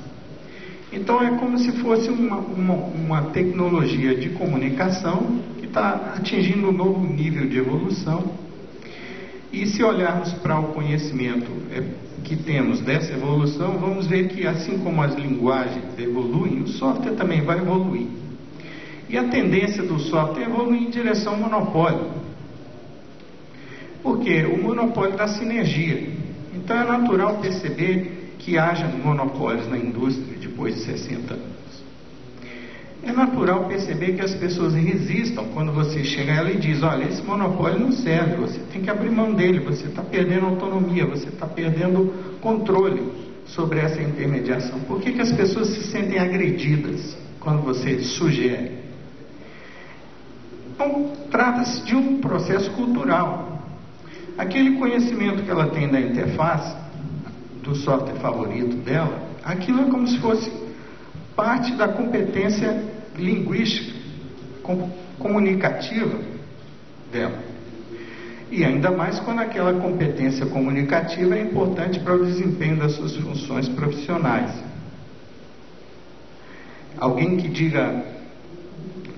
Então é como se fosse uma tecnologia de comunicação que está atingindo um novo nível de evolução. E se olharmos para o conhecimento que temos dessa evolução, vamos ver que assim como as linguagens evoluem, o software também vai evoluir. E a tendência do software é evoluir em direção ao monopólio. Por quê? O monopólio da sinergia. Então é natural perceber que haja monopólios na indústria de depois de 60 anos. É natural perceber que as pessoas resistam quando você chega a ela e diz: olha, esse monopólio não serve, você tem que abrir mão dele, você está perdendo autonomia, você está perdendo controle sobre essa intermediação. Por que as pessoas se sentem agredidas quando você sugere? Então, trata-se de um processo cultural. Aquele conhecimento que ela tem da interface, do software favorito dela, aquilo é como se fosse parte da competência linguística, comunicativa dela. E ainda mais quando aquela competência comunicativa é importante para o desempenho das suas funções profissionais. Alguém que diga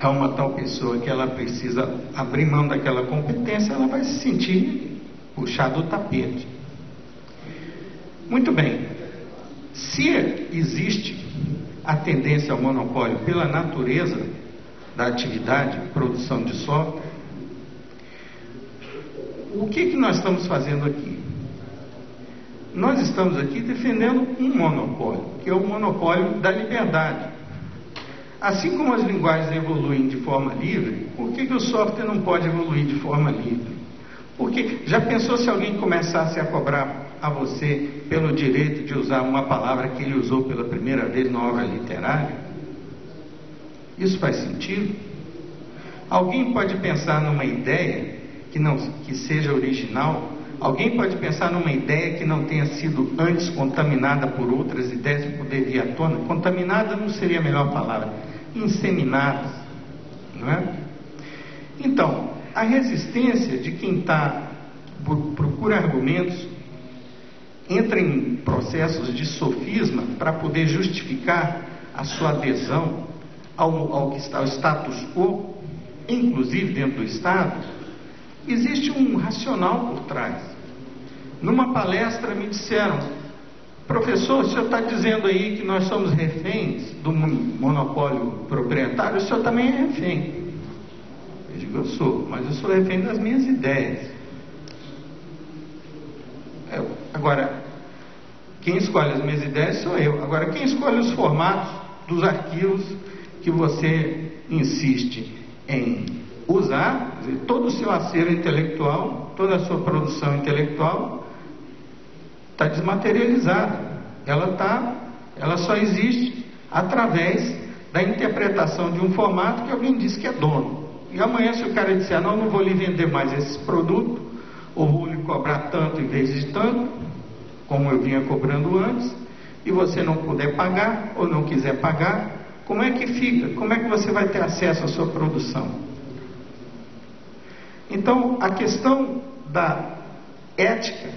a uma tal pessoa que ela precisa abrir mão daquela competência, ela vai se sentir puxada do tapete. Muito bem. Se existe a tendência ao monopólio pela natureza da atividade, produção de software, o que nós estamos fazendo aqui? Nós estamos aqui defendendo um monopólio, que é o monopólio da liberdade. Assim como as linguagens evoluem de forma livre, por que o software não pode evoluir de forma livre? Porque já pensou se alguém começasse a cobrar a você pelo direito de usar uma palavra que ele usou pela primeira vez na obra literária? Isso faz sentido? Alguém pode pensar numa ideia que seja original? Alguém pode pensar numa ideia que não tenha sido antes contaminada por outras ideias e poder vir à tona? Contaminada não seria a melhor palavra. Inseminada, não é? Então, a resistência de quem procura argumentos, entra em processos de sofisma para poder justificar a sua adesão ao que está o status quo, inclusive dentro do Estado. Existe um racional por trás. Numa palestra me disseram: professor, o senhor está dizendo aí que nós somos reféns do monopólio proprietário, o senhor também é refém. Eu digo: eu sou, mas eu sou refém das minhas ideias. Agora, quem escolhe as minhas ideias sou eu. Agora, quem escolhe os formatos dos arquivos que você insiste em usar, quer dizer, todo o seu acervo intelectual, toda a sua produção intelectual está desmaterializada. Ela só existe através da interpretação de um formato que alguém diz que é dono. E amanhã, se o cara disser: não vou lhe vender mais esse produto, ou vou lhe cobrar tanto em vez de tanto, como eu vinha cobrando antes, e você não puder pagar, ou não quiser pagar, como é que fica? Como é que você vai ter acesso à sua produção? Então, a questão da ética,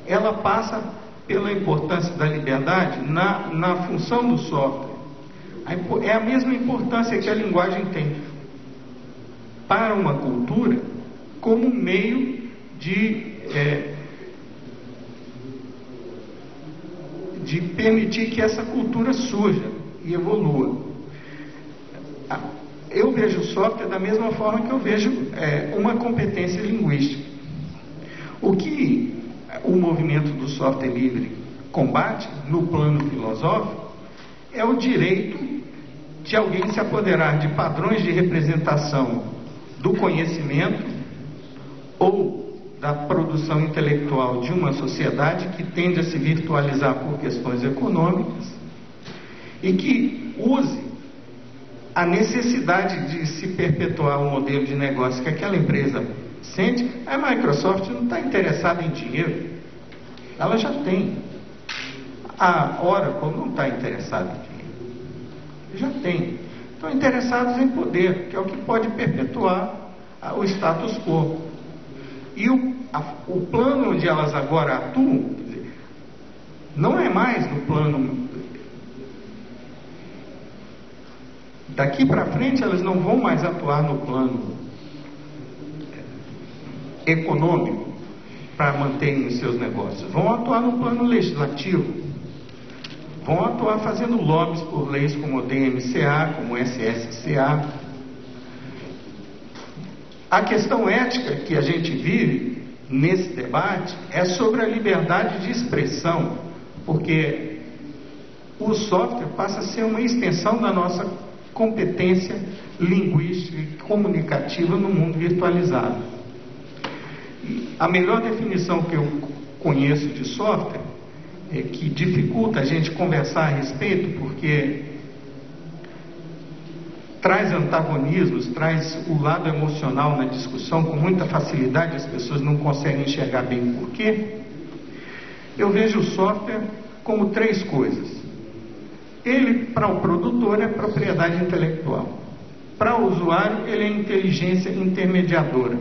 ela passa pela importância da liberdade na função do software. É a mesma importância que a linguagem tem para uma cultura como meio de permitir que essa cultura surja e evolua. Eu vejo o software da mesma forma que eu vejo uma competência linguística. O que o movimento do software livre combate, no plano filosófico, é o direito de alguém se apoderar de padrões de representação do conhecimento ou da produção intelectual de uma sociedade que tende a se virtualizar por questões econômicas e que use a necessidade de se perpetuar um modelo de negócio que aquela empresa sente. A Microsoft não está interessada em dinheiro, ela já tem. A Oracle não está interessada em dinheiro, já tem. Estão interessados em poder, que é o que pode perpetuar o status quo. E o plano onde elas agora atuam, quer dizer, não é mais no plano. Daqui para frente elas não vão mais atuar no plano econômico para manterem os seus negócios. Vão atuar no plano legislativo. Vão atuar fazendo lobbies por leis como o DMCA, como o SSCA. A questão ética que a gente vive nesse debate é sobre a liberdade de expressão, porque o software passa a ser uma extensão da nossa competência linguística e comunicativa no mundo virtualizado. E a melhor definição que eu conheço de software é que dificulta a gente conversar a respeito, porque traz antagonismos, traz o lado emocional na discussão com muita facilidade, as pessoas não conseguem enxergar bem o porquê. Eu vejo o software como 3 coisas. Ele, para o produtor, é propriedade intelectual. Para o usuário, ele é inteligência intermediadora.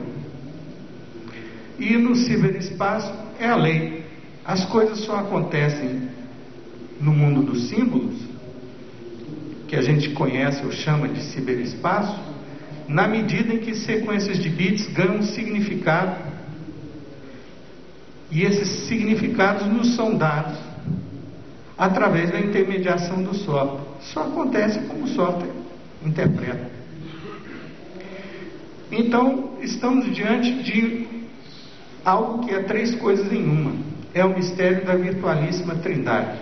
E no ciberespaço, é a lei. As coisas só acontecem no mundo dos símbolos, que a gente conhece ou chama de ciberespaço, na medida em que sequências de bits ganham significado, e esses significados nos são dados através da intermediação do software. Só acontece como o software interpreta. Então, estamos diante de algo que é 3 coisas em uma. É o mistério da virtualíssima trindade.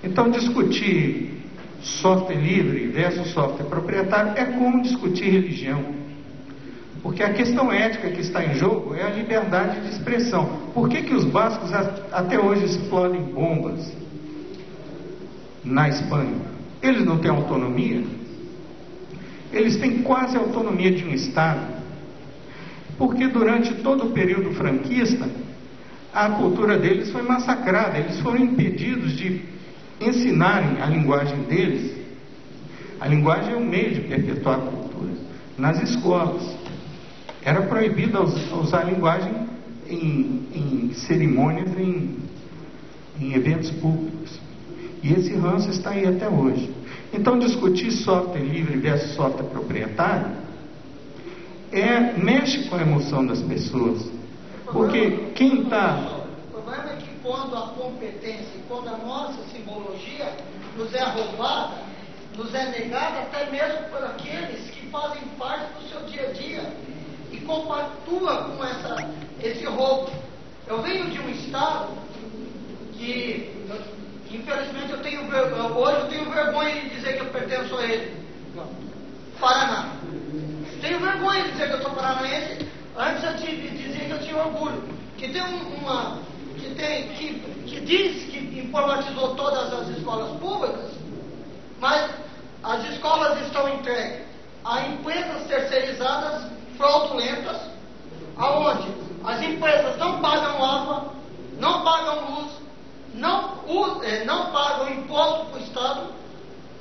Então, discutir software livre versus software proprietário é como discutir religião. Porque a questão ética que está em jogo é a liberdade de expressão. Por que os bascos até hoje explodem bombas na Espanha? Eles não têm autonomia? Eles têm quase autonomia de um Estado. Porque durante todo o período franquista, a cultura deles foi massacrada. Eles foram impedidos de ensinarem a linguagem deles. A linguagem é um meio de perpetuar a cultura. Nas escolas era proibido usar a linguagem em cerimônias, em eventos públicos. E esse ranço está aí até hoje. Então, discutir software livre versus software proprietário mexe com a emoção das pessoas. Porque quem está... O problema é que quando a competência, quando a nossa simbologia nos é roubada, nos é negada até mesmo por aqueles que fazem parte do seu dia a dia e compactua com esse roubo. Eu venho de um estado que, infelizmente, hoje eu tenho vergonha de dizer que eu pertenço a ele. Paraná. Tenho vergonha de dizer que eu sou paranaense. Antes eu dizia que eu tinha orgulho. Que diz que informatizou todas as escolas públicas, mas as escolas estão entregues a empresas terceirizadas fraudulentas, aonde as empresas não pagam água, não pagam luz, não pagam imposto para o Estado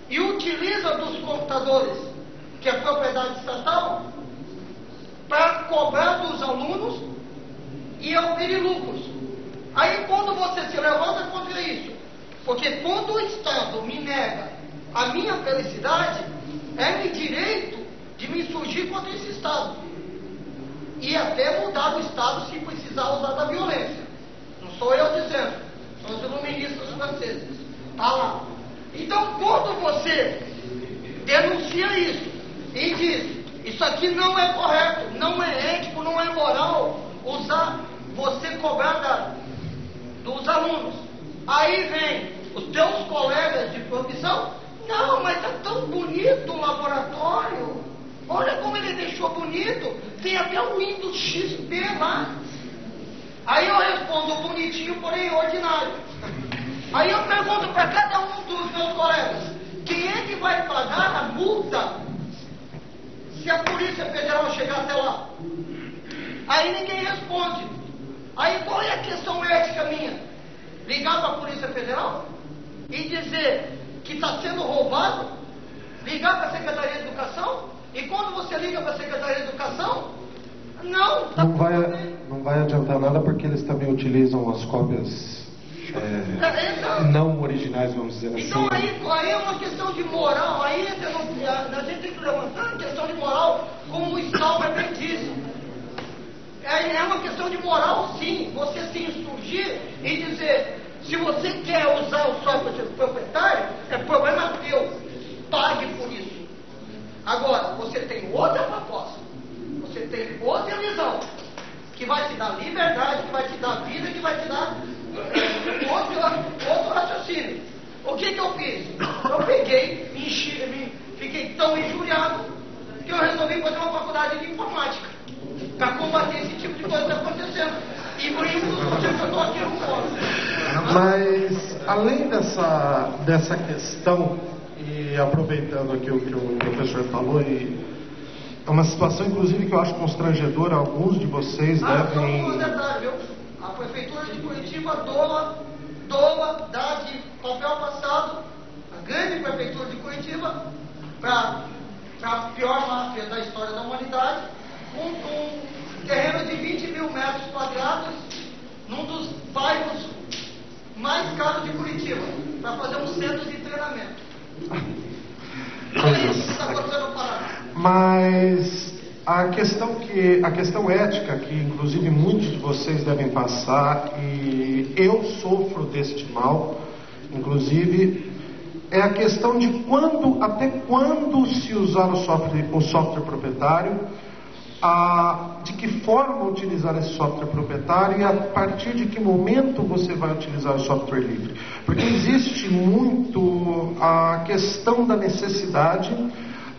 e utilizam dos computadores, que é propriedade estatal, para cobrar dos alunos e obter lucros. Aí quando você se levanta contra isso, porque quando o Estado me nega a minha felicidade, é-me direito de me surgir contra esse Estado. E até mudar o Estado se precisar usar da violência. Não sou eu dizendo, são os iluministas franceses. Está lá. Então, quando você denuncia isso e diz, isso aqui não é correto, não é ético, não é moral, você cobrar dos alunos. Aí vem os teus colegas de profissão, não, mas está tão bonito o laboratório, olha como ele deixou bonito, tem até o Windows XP lá. Aí eu respondo bonitinho, porém ordinário. Aí eu pergunto para cada um dos meus colegas, quem é que vai pagar a multa se a Polícia Federal chegar até lá? Aí ninguém responde. Aí qual é a questão ética minha? Ligar para a Polícia Federal e dizer que está sendo roubado? Ligar para a Secretaria de Educação? E quando você liga para a Secretaria de Educação, não vai adiantar nada, porque eles também utilizam as cópias não originais, vamos dizer assim. Então aí é uma questão de moral. Aí a gente tem que levantar a questão de moral, como o Stalmer bem disse. É uma questão de moral, sim. Você se insurgir e dizer, se você quer usar o software proprietário, é problema teu, pague por isso. Agora, você tem outra proposta, você tem outra visão, que vai te dar liberdade, que vai te dar vida, que vai te dar outro raciocínio. O que eu fiz? Eu peguei, fiquei tão injuriado que eu resolvi fazer uma faculdade de informática para combater esse tipo de coisa que está acontecendo. E por isso que eu estou aqui no fórum. Mas, além dessa questão, e aproveitando aqui o que o professor falou, é uma situação, inclusive, que eu acho constrangedora. Alguns de vocês devem... Só um detalhe, viu? A Prefeitura de Curitiba dá de papel passado, a grande Prefeitura de Curitiba, para a pior máfia da história da humanidade, um terreno de 20 mil metros quadrados num dos bairros mais caros de Curitiba, para fazer um centro de treinamento. É isso que está acontecendo no Paraná. Mas a questão ética, que inclusive muitos de vocês devem passar, e eu sofro deste mal, inclusive, é a questão de até quando se usar o software proprietário, de que forma utilizar esse software proprietário e a partir de que momento você vai utilizar o software livre. Porque existe muito a questão da necessidade,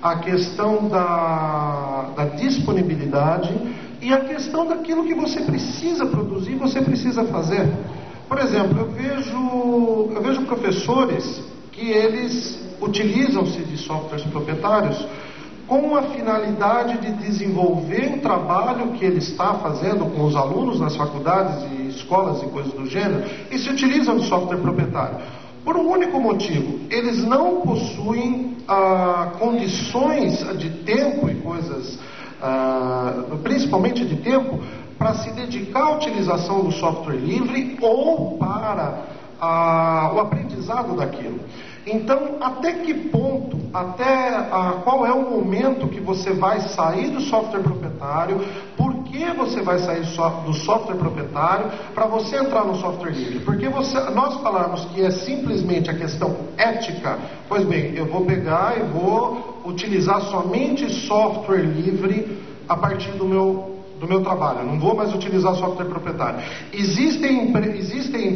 a questão da disponibilidade e a questão daquilo que você precisa produzir, você precisa fazer. Por exemplo, eu vejo professores que eles utilizam-se de softwares proprietários com a finalidade de desenvolver o trabalho que ele está fazendo com os alunos nas faculdades e escolas e coisas do gênero, e se utilizam de software proprietário. Por um único motivo: eles não possuem condições de tempo e coisas, principalmente de tempo, para se dedicar à utilização do software livre ou para o aprendizado daquilo. Então, até que ponto, qual é o momento que você vai sair do software proprietário, por que você vai sair do software proprietário para você entrar no software livre? Porque nós falarmos que é simplesmente a questão ética, pois bem, eu vou pegar e vou utilizar somente software livre a partir do meu trabalho, eu não vou mais utilizar software proprietário. Existem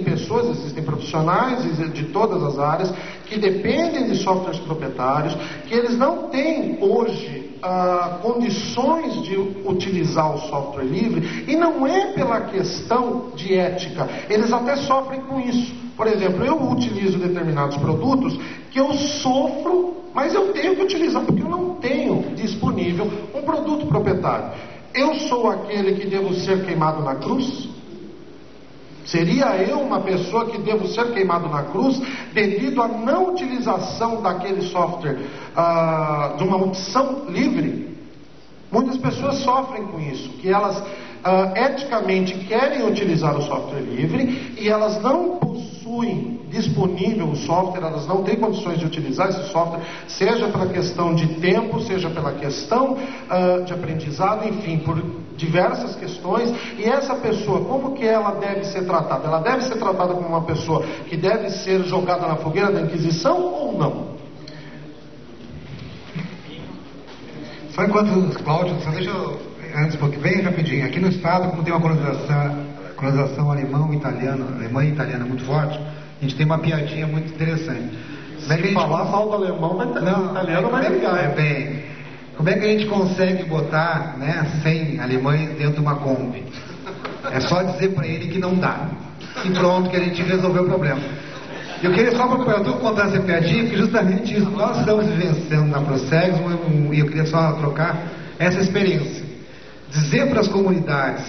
pessoas, existem profissionais de todas as áreas que dependem de softwares proprietários, que eles não têm hoje condições de utilizar o software livre, e não é pela questão de ética, eles até sofrem com isso. Por exemplo, eu utilizo determinados produtos que eu sofro, mas eu tenho que utilizar, porque eu não tenho disponível um produto proprietário. Eu sou aquele que devo ser queimado na cruz? Seria eu uma pessoa que devo ser queimado na cruz devido à não utilização daquele software, de uma opção livre? Muitas pessoas sofrem com isso, que elas eticamente querem utilizar o software livre e elas não possuem disponível o software, elas não têm condições de utilizar esse software, seja pela questão de tempo, seja pela questão de aprendizado, enfim, por diversas questões. E essa pessoa, como que ela deve ser tratada? Ela deve ser tratada como uma pessoa que deve ser jogada na fogueira da Inquisição ou não? Só enquanto, Cláudio, só deixa eu, antes, porque bem rapidinho, aqui no estado, como tem uma colonização alemã e italiana muito forte, a gente tem uma piadinha muito interessante. Se falar mal do alemão, vai italiano vai ligar. Como é que a gente consegue botar 100 alemães dentro de uma Kombi? É só dizer para ele que não dá. E pronto, que a gente resolveu o problema. Eu queria só contar essa piadinha, porque justamente isso, nós estamos vivenciando na Procegs, e eu queria só trocar essa experiência. Dizer para as comunidades,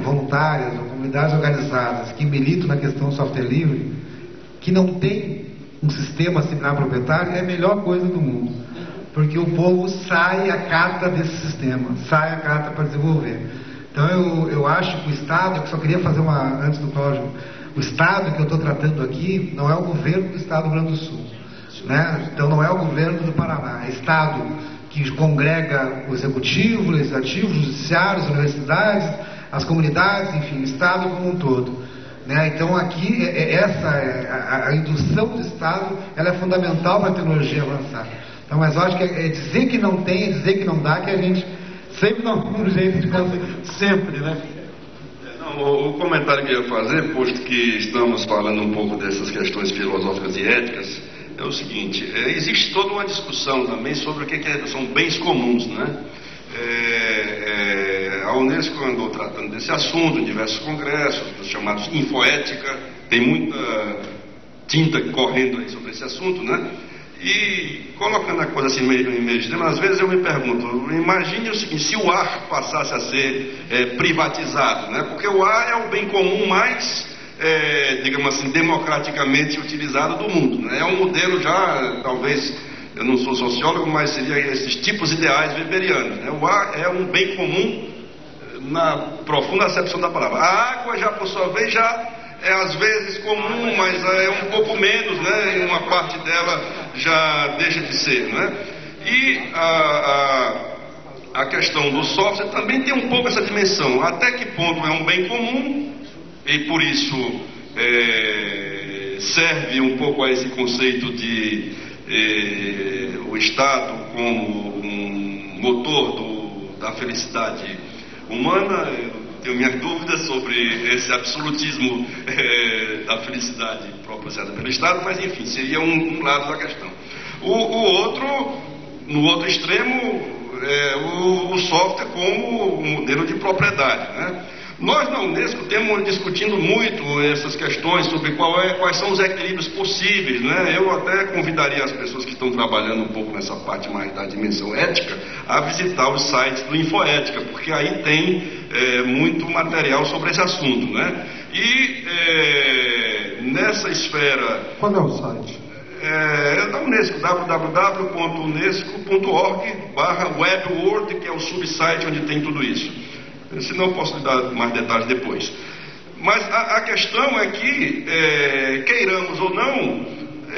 voluntárias ou comunidades organizadas que militam na questão do software livre, que não tem um sistema similar proprietário, é a melhor coisa do mundo. Porque o povo sai a cata desse sistema, sai a cata para desenvolver. Então eu acho que o Estado, eu só queria fazer antes do Cláudio, o Estado que eu estou tratando aqui não é o governo do Estado do Rio Grande do Sul. Então não é o governo do Paraná, é Estado que congrega o Executivo, o Legislativo, o Judiciário, as universidades, as comunidades, enfim, o Estado como um todo. Então aqui, a indução do Estado, ela é fundamental para a tecnologia avançar. Então, mas eu acho que é dizer que não tem, é dizer que não dá, que a gente sempre dá um jeito de conseguir. Sempre, Não, o comentário que eu ia fazer, posto que estamos falando um pouco dessas questões filosóficas e éticas, é o seguinte: existe toda uma discussão também sobre o que são bens comuns, né? A Unesco andou tratando desse assunto em diversos congressos, dos chamados Infoética, tem muita tinta correndo aí sobre esse assunto, né? E colocando a coisa assim meio extrema, às vezes eu me pergunto, imagine o seguinte: se o ar passasse a ser privatizado, né? Porque o ar é o bem comum mais, digamos assim, democraticamente utilizado do mundo, né? É um modelo já, talvez, eu não sou sociólogo, mas seria esses tipos ideais weberianos, né? O ar é um bem comum na profunda acepção da palavra. A água, já por sua vez, já é às vezes comum, mas é um pouco menos, né? E uma parte dela já deixa de ser, né? E a questão do software também tem um pouco essa dimensão. Até que ponto é um bem comum e por isso serve um pouco a esse conceito de o Estado como um motor da felicidade humana. Tenho minhas dúvidas sobre esse absolutismo da felicidade proporcionada pelo Estado, mas enfim, seria um lado da questão. No outro extremo, o software como um modelo de propriedade, né? Nós na Unesco temos discutindo muito essas questões sobre quais são os equilíbrios possíveis, né? Eu até convidaria as pessoas que estão trabalhando um pouco nessa parte mais da dimensão ética a visitar os sites do Infoética, porque aí tem muito material sobre esse assunto, né? E nessa esfera... Qual é o site? É da Unesco, www.unesco.org/webworld, que é o subsite onde tem tudo isso. Senão eu posso lhe dar mais detalhes depois. Mas a questão é que, queiramos ou não,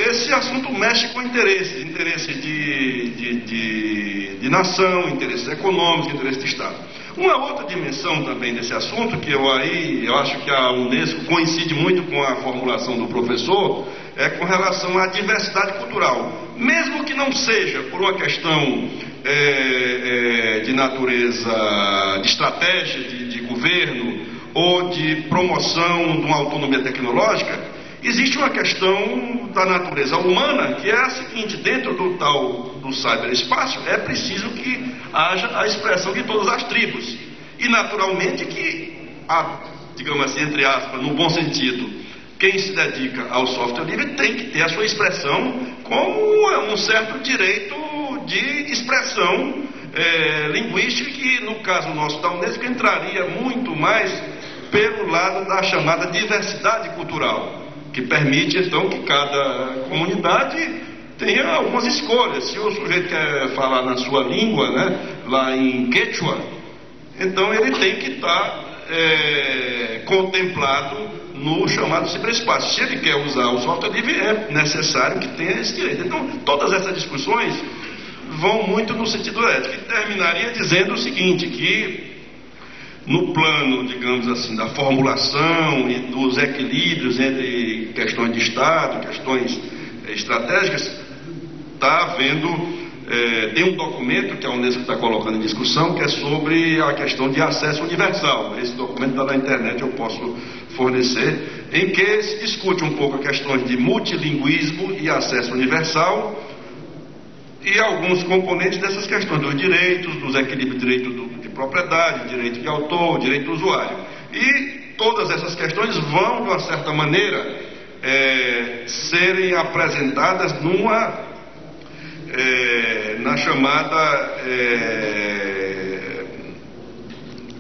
esse assunto mexe com interesse de nação, interesses econômicos, interesse de Estado. Uma outra dimensão também desse assunto, que eu acho que a Unesco coincide muito com a formulação do professor, é com relação à diversidade cultural. Mesmo que não seja por uma questão de natureza, de estratégia de governo ou de promoção de uma autonomia tecnológica, existe uma questão da natureza humana, que é a seguinte: dentro do cyberespaço é preciso que haja a expressão de todas as tribos, e naturalmente que, digamos assim, entre aspas, no bom sentido, quem se dedica ao software livre tem que ter a sua expressão como um certo direito de expressão linguística, que no caso nosso da Unesco entraria muito mais pelo lado da chamada diversidade cultural, que permite então que cada comunidade tenha algumas escolhas. Se o sujeito quer falar na sua língua, né, lá em Quechua, então ele tem que estar contemplado no chamado ciberespaço. Se ele quer usar o software livre, é necessário que tenha esse direito. Então, todas essas discussões vão muito no sentido ético. E terminaria dizendo o seguinte, que no plano, digamos assim, da formulação e dos equilíbrios entre questões de Estado, questões estratégicas, está havendo, tem um documento que a Unesco está colocando em discussão, que é sobre a questão de acesso universal. Esse documento está na internet, eu posso fornecer, em que se discute um pouco a questão de multilinguismo e acesso universal, e alguns componentes dessas questões, dos direitos, dos equilíbrios de direito de propriedade, direito de autor, direito do usuário. E todas essas questões vão, de uma certa maneira, serem apresentadas na chamada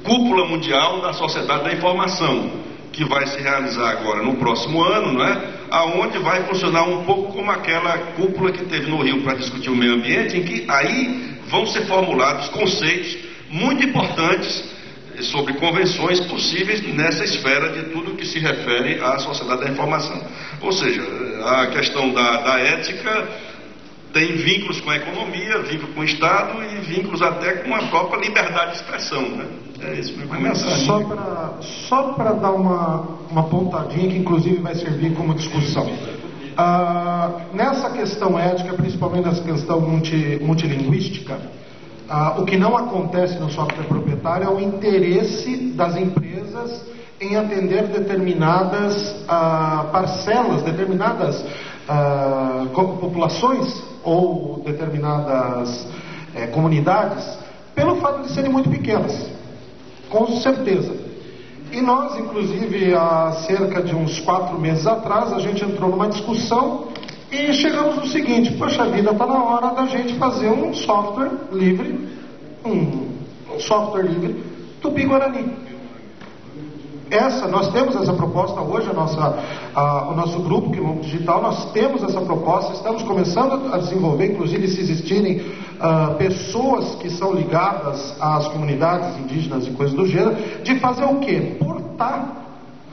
Cúpula Mundial da Sociedade da Informação, que vai se realizar agora no próximo ano, não é? Aonde vai funcionar um pouco como aquela cúpula que teve no Rio para discutir o meio ambiente, em que aí vão ser formulados conceitos muito importantes sobre convenções possíveis nessa esfera de tudo que se refere à sociedade da informação. Ou seja, a questão da ética tem vínculos com a economia, vínculos com o Estado e vínculos até com a própria liberdade de expressão, né? É isso que Só para dar uma pontadinha que inclusive vai servir como discussão. Nessa questão ética, principalmente nessa questão multilinguística, O que não acontece no software proprietário é o interesse das empresas em atender determinadas parcelas, determinadas populações ou determinadas comunidades, pelo fato de serem muito pequenas, com certeza. E nós, inclusive, há cerca de uns 4 meses atrás, a gente entrou numa discussão e chegamos no seguinte: poxa vida, está na hora da gente fazer um software livre, um software livre Tupi-Guarani. Nós temos essa proposta hoje, o nosso grupo Quilombo Digital, nós temos essa proposta, estamos começando a desenvolver, inclusive se existirem pessoas que são ligadas às comunidades indígenas e coisas do gênero, de fazer o quê?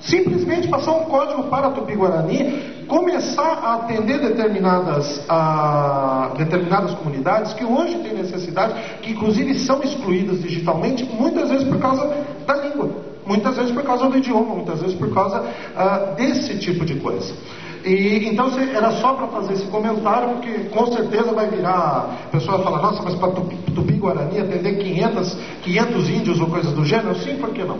Simplesmente passar um código para Tupi-Guarani, começar a atender determinadas comunidades que hoje têm necessidade, que inclusive são excluídas digitalmente, muitas vezes por causa da língua, muitas vezes por causa do idioma, muitas vezes por causa desse tipo de coisa. E então era só para fazer esse comentário, porque com certeza vai virar, a pessoa vai falar: nossa, mas para Tupi-Guarani atender 500 índios ou coisas do gênero? Sim, por que não?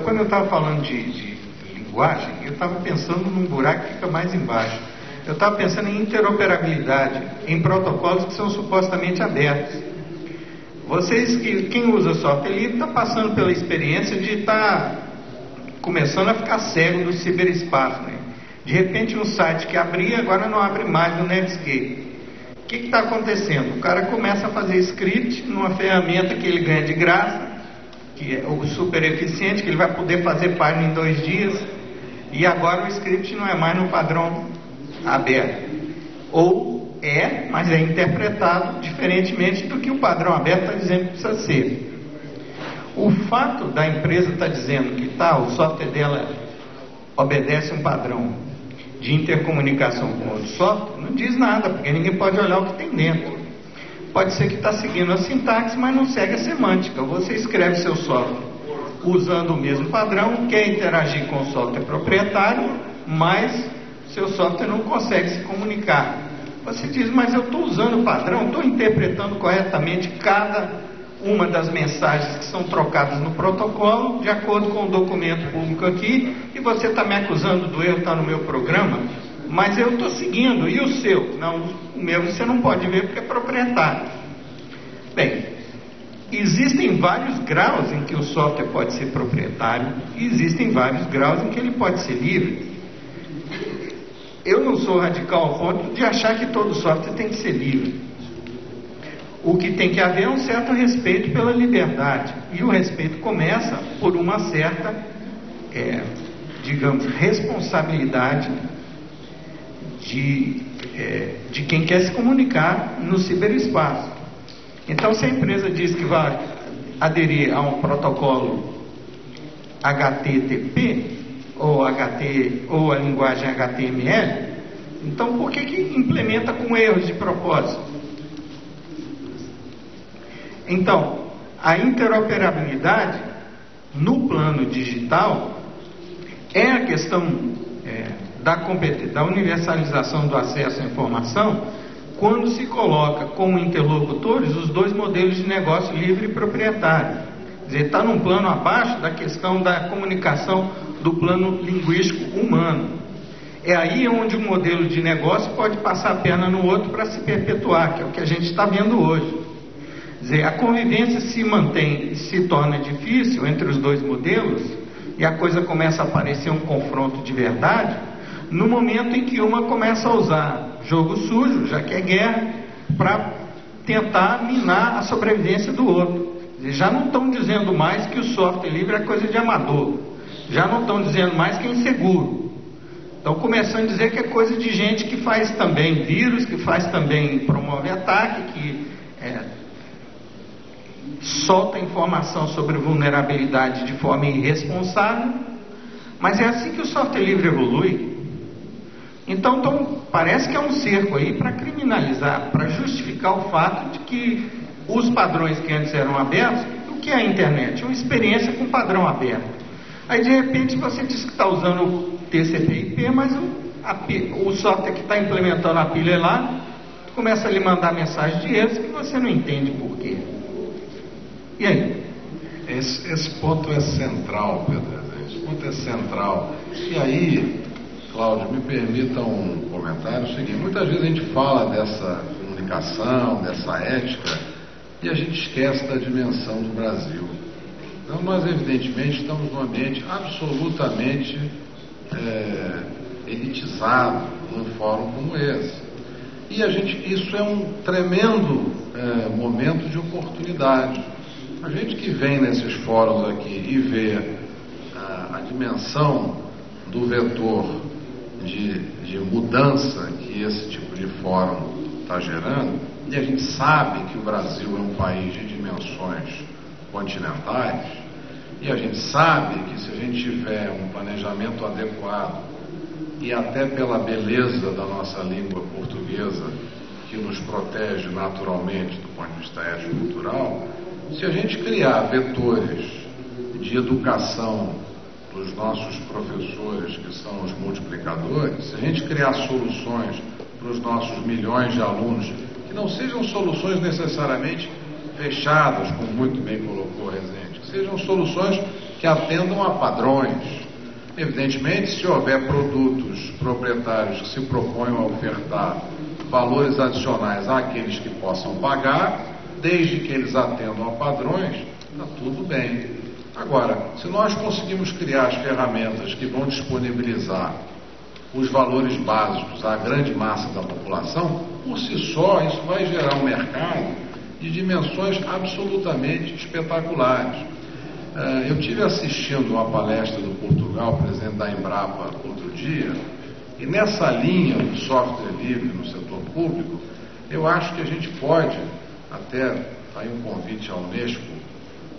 Quando eu estava falando de linguagem, eu estava pensando num buraco que fica mais embaixo. Eu estava pensando em interoperabilidade, em protocolos que são supostamente abertos. Quem usa software livre está passando pela experiência de estar começando a ficar cego do ciberespaço, né? De repente um site que abria, agora não abre mais no Netscape. O que está acontecendo? O cara começa a fazer script numa ferramenta que ele ganha de graça, que é o super eficiente, que ele vai poder fazer página em 2 dias, e agora o script não é mais no padrão aberto. Ou mas é interpretado diferentemente do que o padrão aberto está dizendo que precisa ser. O fato da empresa estar dizendo que o software dela obedece um padrão de intercomunicação com outro software, não diz nada, porque ninguém pode olhar o que tem dentro. Pode ser que está seguindo a sintaxe, mas não segue a semântica. Você escreve seu software usando o mesmo padrão, quer interagir com o software proprietário, mas seu software não consegue se comunicar. Você diz: mas eu estou usando o padrão, estou interpretando corretamente cada uma das mensagens que são trocadas no protocolo, de acordo com o documento público aqui, e você está me acusando do erro, está no meu programa, mas eu estou seguindo. E o seu? Não, o meu você não pode ver porque é proprietário. Bem, existem vários graus em que o software pode ser proprietário e existem vários graus em que ele pode ser livre. Eu não sou radical ao ponto de achar que todo software tem que ser livre. O que tem que haver é um certo respeito pela liberdade. E o respeito começa por uma certa, responsabilidade de quem quer se comunicar no ciberespaço. Então, se a empresa diz que vai aderir a um protocolo HTTP ou a linguagem HTML, então por que implementa com erros de propósito? Então, a interoperabilidade no plano digital é a questão da universalização do acesso à informação, quando se coloca como interlocutores os 2 modelos de negócio livre e proprietário. Quer dizer, está num plano abaixo da questão da comunicação do plano linguístico humano. É aí onde o modelo de negócio pode passar a perna no outro para se perpetuar, que é o que a gente está vendo hoje. Quer dizer, a convivência se torna difícil entre os 2 modelos, e a coisa começa a parecer um confronto de verdade, no momento em que uma começa a usar jogo sujo, já que é guerra, para tentar minar a sobrevivência do outro. Quer dizer, já não estão dizendo mais que o software livre é coisa de amador, já não estão dizendo mais que é inseguro, estão começando a dizer que é coisa de gente que faz também vírus, que faz também, promove ataque, que solta informação sobre vulnerabilidade de forma irresponsável. Mas é assim que o software livre evolui. Então parece que é um cerco aí para criminalizar, para justificar o fato de que os padrões que antes eram abertos, o que é a internet? Uma experiência com padrão aberto. Aí de repente você diz que está usando o TCP/IP, mas o software que está implementando a pilha lá começa a lhe mandar mensagem de erros que você não entende por quê. E aí? Esse ponto é central, Pedro. Esse ponto é central. E aí, Cláudio, me permita um comentário. O seguinte: muitas vezes a gente fala dessa comunicação, dessa ética, e a gente esquece da dimensão do Brasil. Então, nós, evidentemente, estamos num ambiente absolutamente elitizado, num fórum como esse. E isso é um tremendo momento de oportunidade. A gente que vem nesses fóruns aqui e vê a dimensão do vetor de mudança que esse tipo de fórum está gerando, e a gente sabe que o Brasil é um país de dimensões continentais, e a gente sabe que se a gente tiver um planejamento adequado, e até pela beleza da nossa língua portuguesa, que nos protege naturalmente do ponto de vista ético-cultural, se a gente criar vetores de educação dos nossos professores, que são os multiplicadores, se a gente criar soluções para os nossos milhões de alunos, que não sejam soluções necessariamente fechadas, como muito bem colocou Rezende, que sejam soluções que atendam a padrões. Evidentemente, se houver produtos proprietários que se proponham a ofertar valores adicionais àqueles que possam pagar, desde que eles atendam a padrões, está tudo bem. Agora, se nós conseguimos criar as ferramentas que vão disponibilizar os valores básicos à grande massa da população, por si só, isso vai gerar um mercado de dimensões absolutamente espetaculares. Eu tive assistindo uma palestra do Portugal, presidente da Embrapa, outro dia, e nessa linha do software livre no setor público, eu acho que a gente pode, até aí um convite à Unesco,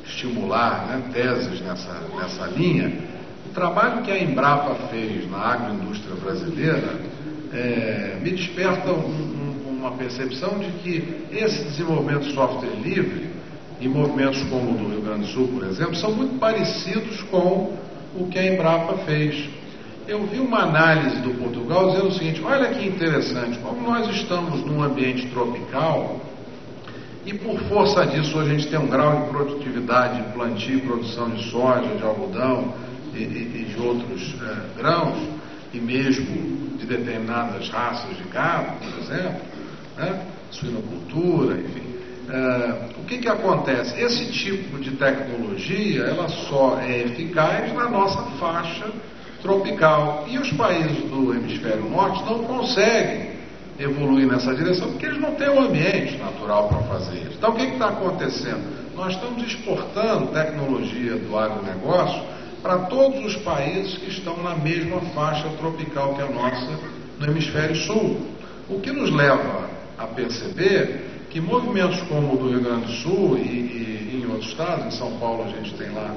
estimular teses nessa linha. O trabalho que a Embrapa fez na agroindústria brasileira me desperta uma percepção de que esse desenvolvimento de software livre, em movimentos como o do Rio Grande do Sul, por exemplo, são muito parecidos com o que a Embrapa fez. Eu vi uma análise do Portugal dizendo o seguinte: olha que interessante, como nós estamos num ambiente tropical, e por força disso hoje a gente tem um grau de produtividade de plantio e produção de soja, de algodão e de outros grãos, e mesmo de determinadas raças de gado, por exemplo, suinocultura, enfim. O que acontece? Esse tipo de tecnologia, ela só é eficaz na nossa faixa tropical. E os países do hemisfério norte não conseguem evoluir nessa direção porque eles não têm um ambiente natural para fazer isso. Então, o que está acontecendo? Nós estamos exportando tecnologia do agronegócio para todos os países que estão na mesma faixa tropical que a nossa no hemisfério sul. O que nos leva a perceber que movimentos como o do Rio Grande do Sul e em outros estados, em São Paulo a gente tem lá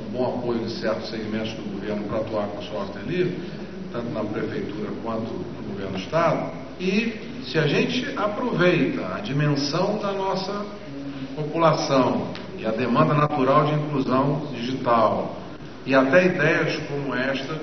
um bom apoio de certos segmentos do governo para atuar com software livre, tanto na prefeitura quanto no governo do estado, e se a gente aproveita a dimensão da nossa população e a demanda natural de inclusão digital, e até ideias como esta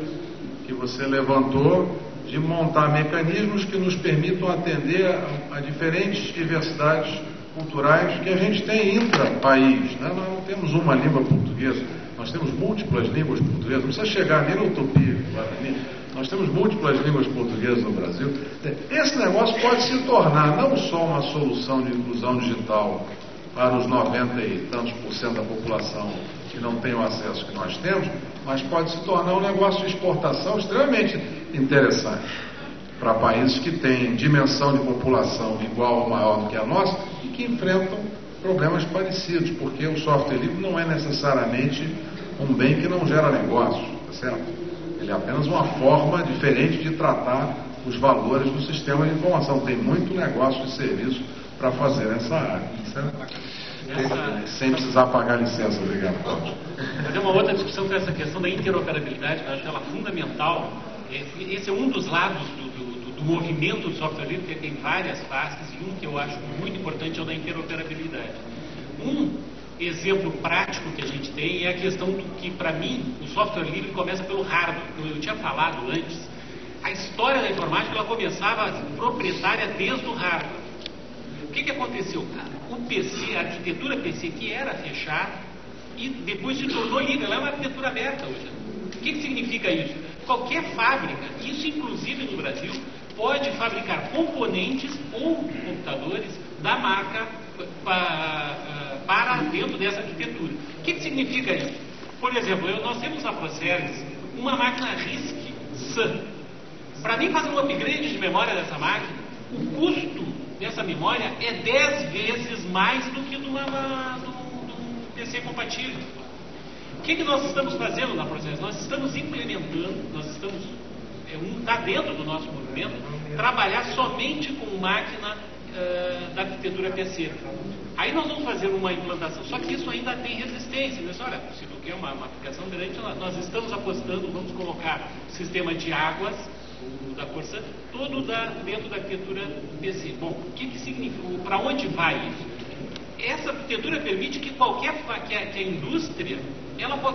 que você levantou, de montar mecanismos que nos permitam atender a diferentes diversidades culturais que a gente tem intra-país. Nós não temos uma língua portuguesa, nós temos múltiplas línguas portuguesas, não precisa chegar nem no tupi, nós temos múltiplas línguas portuguesas no Brasil. Esse negócio pode se tornar não só uma solução de inclusão digital para os 90 e tantos % da população que não tem o acesso que nós temos, mas pode se tornar um negócio de exportação extremamente interessante para países que têm dimensão de população igual ou maior do que a nossa e que enfrentam problemas parecidos, porque o software livre não é necessariamente um bem que não gera negócio, tá certo? Ele é apenas uma forma diferente de tratar os valores do sistema de informação. Tem muito negócio de serviço para fazer nessa área. Sem precisar pagar licença. Obrigado, Cláudio. Fazer uma outra discussão com essa questão da interoperabilidade, que eu acho ela fundamental. Esse é um dos lados do movimento do software livre, que tem várias faces, e um que eu acho muito importante é o da interoperabilidade. Um exemplo prático que a gente tem é a questão do que, para mim, o software livre começa pelo hardware. Como eu tinha falado antes, a história da informática ela começava proprietária desde o hardware. O que aconteceu? O PC, a arquitetura PC, que era fechada, e depois se tornou livre, ela é uma arquitetura aberta hoje. O que significa isso? Qualquer fábrica, isso inclusive no Brasil, pode fabricar componentes ou computadores da marca para dentro dessa arquitetura. O que significa isso? Por exemplo, nós temos na Procergs uma máquina RISC-SAN. Para mim fazer um upgrade de memória dessa máquina, o custo dessa memória é 10 vezes mais do que do PC compatível. O que nós estamos fazendo na Procergs? Nós estamos implementando, está dentro do nosso movimento, trabalhar somente com máquina da arquitetura PC. Aí nós vamos fazer uma implantação, só que isso ainda tem resistência. Mas olha, se tu quer uma aplicação grande, nós estamos apostando, vamos colocar sistema de águas, da Corsan, todo dentro da arquitetura PC. Bom, o que significa? Para onde vai isso? Essa arquitetura permite que que a indústria,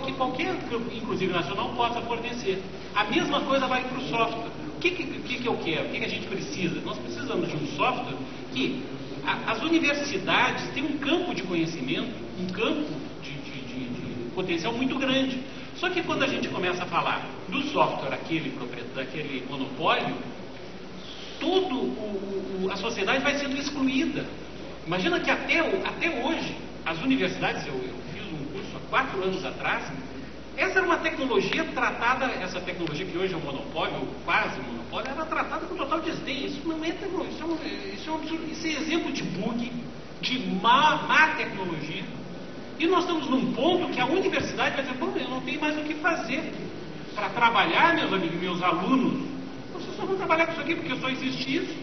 que qualquer, inclusive nacional, possa fornecer. A mesma coisa vai para o software. O que eu quero? O que a gente precisa? Nós precisamos de um software que as universidades têm um campo de conhecimento, um campo de potencial muito grande. Só que quando a gente começa a falar do software, daquele monopólio, a sociedade vai sendo excluída. Imagina que até hoje, as universidades, eu fiz um curso há 4 anos atrás, essa era uma tecnologia tratada, essa tecnologia que hoje é um monopólio, ou quase monopólio, era tratada com total desdém. Isso não é tecnologia, isso é um absurdo. Isso é exemplo de bug, de má tecnologia. E nós estamos num ponto que a universidade vai dizer, bom, eu não tenho mais o que fazer para trabalhar, meus amigos, meus alunos. Vocês só vão trabalhar com isso aqui, porque só existe isso.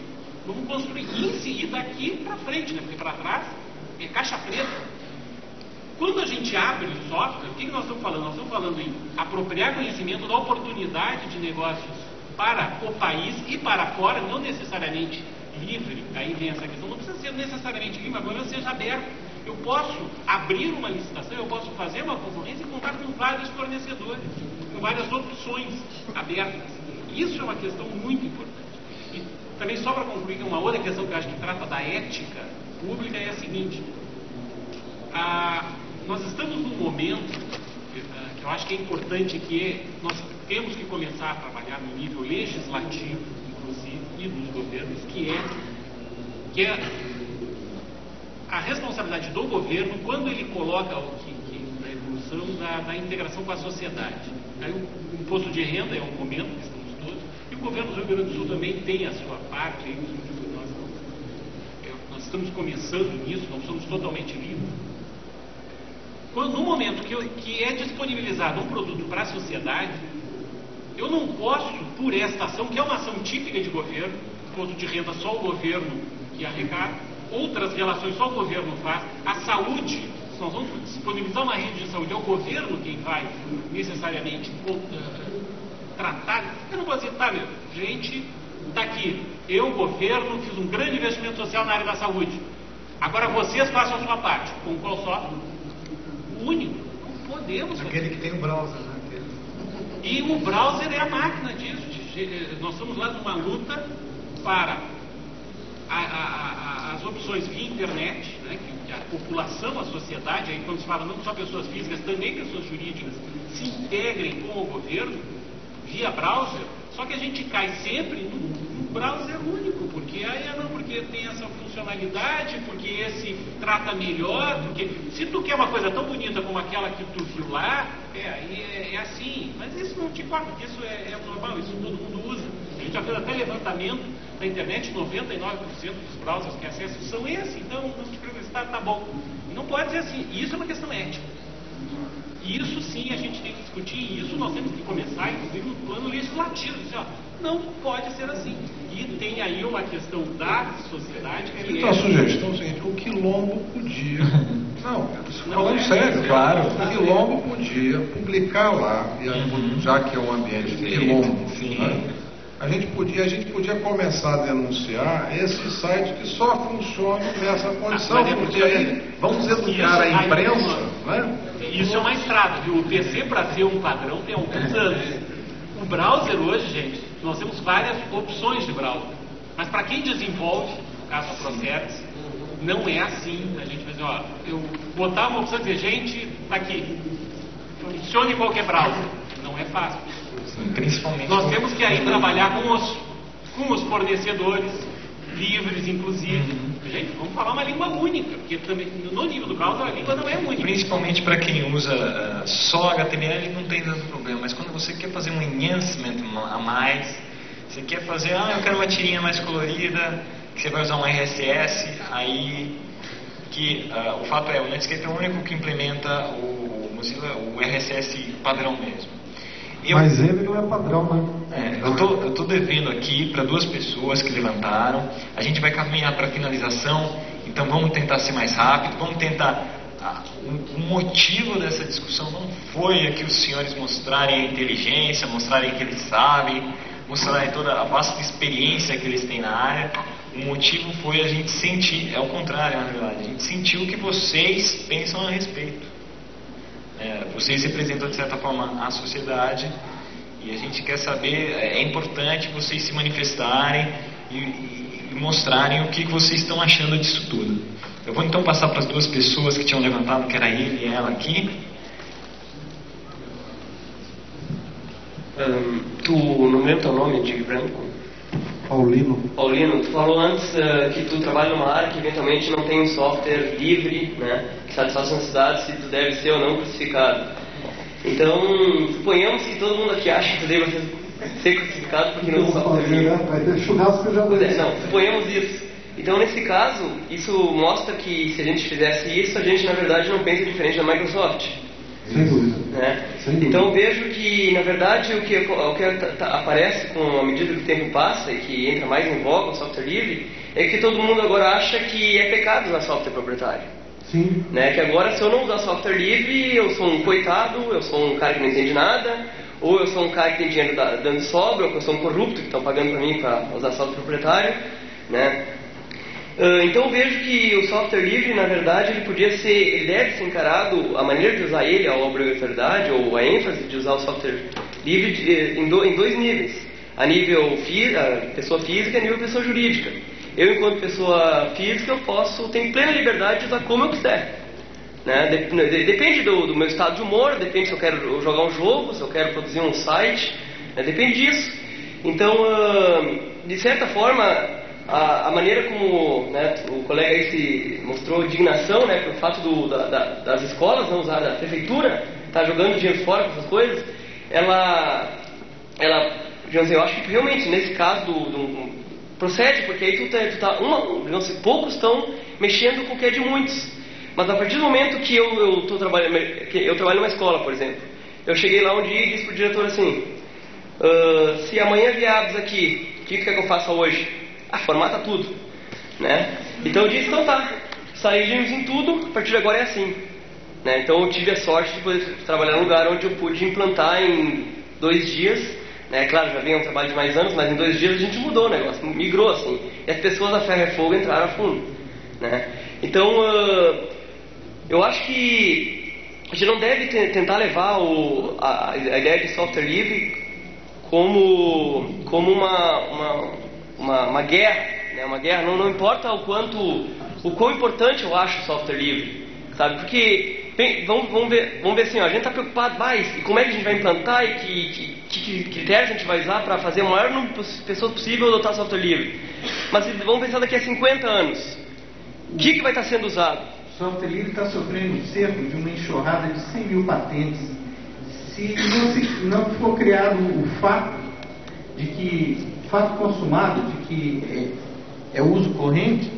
Vamos construir e daqui para frente, né? Porque para trás é caixa preta. Quando a gente abre o software, o que nós estamos falando? Nós estamos falando em apropriar conhecimento da oportunidade de negócios para o país e para fora, não necessariamente livre. Aí vem essa questão, não precisa ser necessariamente livre, mas seja aberto. Eu posso abrir uma licitação, eu posso fazer uma concorrência e contar com vários fornecedores, com várias opções abertas. Isso é uma questão muito importante. E também, só para concluir, uma outra questão que eu acho que trata da ética pública é a seguinte: nós estamos num momento que eu acho que é importante, que nós temos que começar a trabalhar no nível legislativo, inclusive, e dos governos, que é a responsabilidade do governo quando ele coloca na evolução da integração com a sociedade. Aí o imposto de renda é um momento que estamos todos, e o governo do Rio Grande do Sul também tem a sua parte. Aí, nós estamos começando nisso, não somos totalmente livres. No momento que é disponibilizado um produto para a sociedade, eu não posso, por esta ação, que é uma ação típica de governo, imposto de renda só o governo que arrecada, outras relações só o governo faz, a saúde, se nós vamos disponibilizar uma rede de saúde, é o governo quem vai necessariamente tratar. Eu não posso dizer, tá, meu, gente, está aqui, eu, governo, fiz um grande investimento social na área da saúde, agora vocês façam a sua parte. Com qual software? O único. Não podemos fazer. Aquele que tem o browser, né? E o browser é a máquina disso. Nós estamos lá numa luta para as opções via internet, né, que a população, a sociedade, aí quando se fala não só pessoas físicas, também pessoas jurídicas, se integrem com o governo via browser, só que a gente cai sempre num browser único, porque porque tem essa funcionalidade, porque esse trata melhor, porque se tu quer uma coisa tão bonita como aquela que tu viu lá, aí é assim, mas isso não te importa, porque isso é normal, isso todo mundo usa. A gente já fez até levantamento na internet, 99% dos browsers que acessam são esses, então não te preocupar, tá bom. Não pode ser assim, isso é uma questão ética. Isso sim a gente tem que discutir, e isso nós temos que começar, inclusive no plano legislativo, dizer, ó, não pode ser assim. E tem aí uma questão da sociedade que então, a sugestão é o seguinte: o Quilombo podia, falando sério, claro, o Quilombo podia publicar lá, já que é um ambiente de Quilombo, né? A gente podia começar a denunciar esses sites que só funcionam nessa condição, porque aí vamos educar a imprensa, né? Isso é uma estrada, viu? O PC, para ser um padrão, tem alguns anos. O browser hoje, gente, nós temos várias opções de browser. Mas para quem desenvolve, no caso a Procergs, Não é assim. A gente vai dizer, ó, eu botar uma opção de dizer, gente, tá aqui, funcione em qualquer browser. Não é fácil. Sim, principalmente. Nós temos que aí trabalhar com os fornecedores, livres inclusive. Gente, vamos falar uma língua única, porque também no nível do browser a língua não é única. Principalmente para quem usa só HTML não tem tanto problema, mas quando você quer fazer um enhancement a mais, você quer fazer, eu quero uma tirinha mais colorida, que você vai usar um RSS, aí que o fato é, o Netscape é o único que implementa o Mozilla, o RSS padrão mesmo. Mas ele não é padrão, né? Eu tô devendo aqui para 2 pessoas que levantaram. A gente vai caminhar para a finalização, então vamos tentar ser mais rápido, vamos tentar... O motivo dessa discussão não foi aqui os senhores mostrarem a inteligência, mostrarem que eles sabem, mostrarem toda a vasta experiência que eles têm na área. O motivo foi a gente sentir, é o contrário na verdade, a gente sentiu o que vocês pensam a respeito. Vocês representam de certa forma a sociedade e a gente quer saber, é importante vocês se manifestarem e mostrarem o que vocês estão achando disso tudo. Eu vou então passar para as 2 pessoas que tinham levantado, que era ele e ela aqui. Tu não lembra teu nome de branco? Paulino, tu falou antes que tu trabalha numa área que eventualmente não tem um software livre, né, que satisfaz as necessidades se tu deve ser ou não crucificado. Então, suponhamos que todo mundo aqui acha que tu deve ser crucificado porque não usa software livre. Vai ter churrasco já dois. Não, suponhamos isso. Então, nesse caso, isso mostra que se a gente fizesse isso, a gente na verdade não pensa diferente da Microsoft. Sem dúvida. Né? Sem dúvida. Então vejo que, na verdade, o que aparece com a medida que o tempo passa e que entra mais em voga o software livre, é que todo mundo agora acha que é pecado usar software proprietário. Sim. Né? Que agora, se eu não usar software livre, eu sou um coitado, eu sou um cara que não entende nada, ou eu sou um cara que tem dinheiro dando sobra, ou eu sou um corrupto que estão pagando para mim para usar software proprietário. Né? Então vejo que o software livre, na verdade, ele deve ser encarado, a maneira de usar ele, a obrigatoriedade ou a ênfase de usar o software livre em 2 níveis. A nível pessoa física e a nível pessoa jurídica. Eu, enquanto pessoa física, tenho plena liberdade de usar como eu quiser. Né? Depende do meu estado de humor, depende se eu quero jogar um jogo, se eu quero produzir um site, né? Depende disso. Então, de certa forma... A maneira como, né, o colega aí se mostrou indignação, né, pelo fato das escolas não usar, da prefeitura estar jogando dinheiro fora com essas coisas, eu acho que realmente nesse caso procede, porque aí poucos estão mexendo com o que é de muitos. Mas a partir do momento que eu trabalho numa escola, por exemplo, eu cheguei lá um dia e disse pro diretor assim, se amanhã viados aqui, o que quer que eu faça hoje? Formata tudo, né? Então eu disse, então tá, saímos em tudo, a partir de agora é assim, né? Então eu tive a sorte de poder trabalhar num lugar onde eu pude implantar em 2 dias, né? Claro, já vem um trabalho de mais anos, mas em 2 dias a gente mudou o negócio, migrou assim, e as pessoas a ferro e fogo entraram a fundo, né? Então eu acho que a gente não deve tentar levar a ideia de software livre como uma guerra, né? Uma guerra, não importa o quão importante eu acho o software livre, sabe? Porque vamos ver assim, a gente está preocupado mais e como é que a gente vai implantar e que critérios a gente vai usar para fazer o maior número de pessoas possível adotar software livre. Mas vamos pensar daqui a 50 anos, o que vai estar sendo usado? O software livre está sofrendo um cerco de uma enxurrada de 100 mil patentes. Se não for criado o fato consumado de que é uso corrente,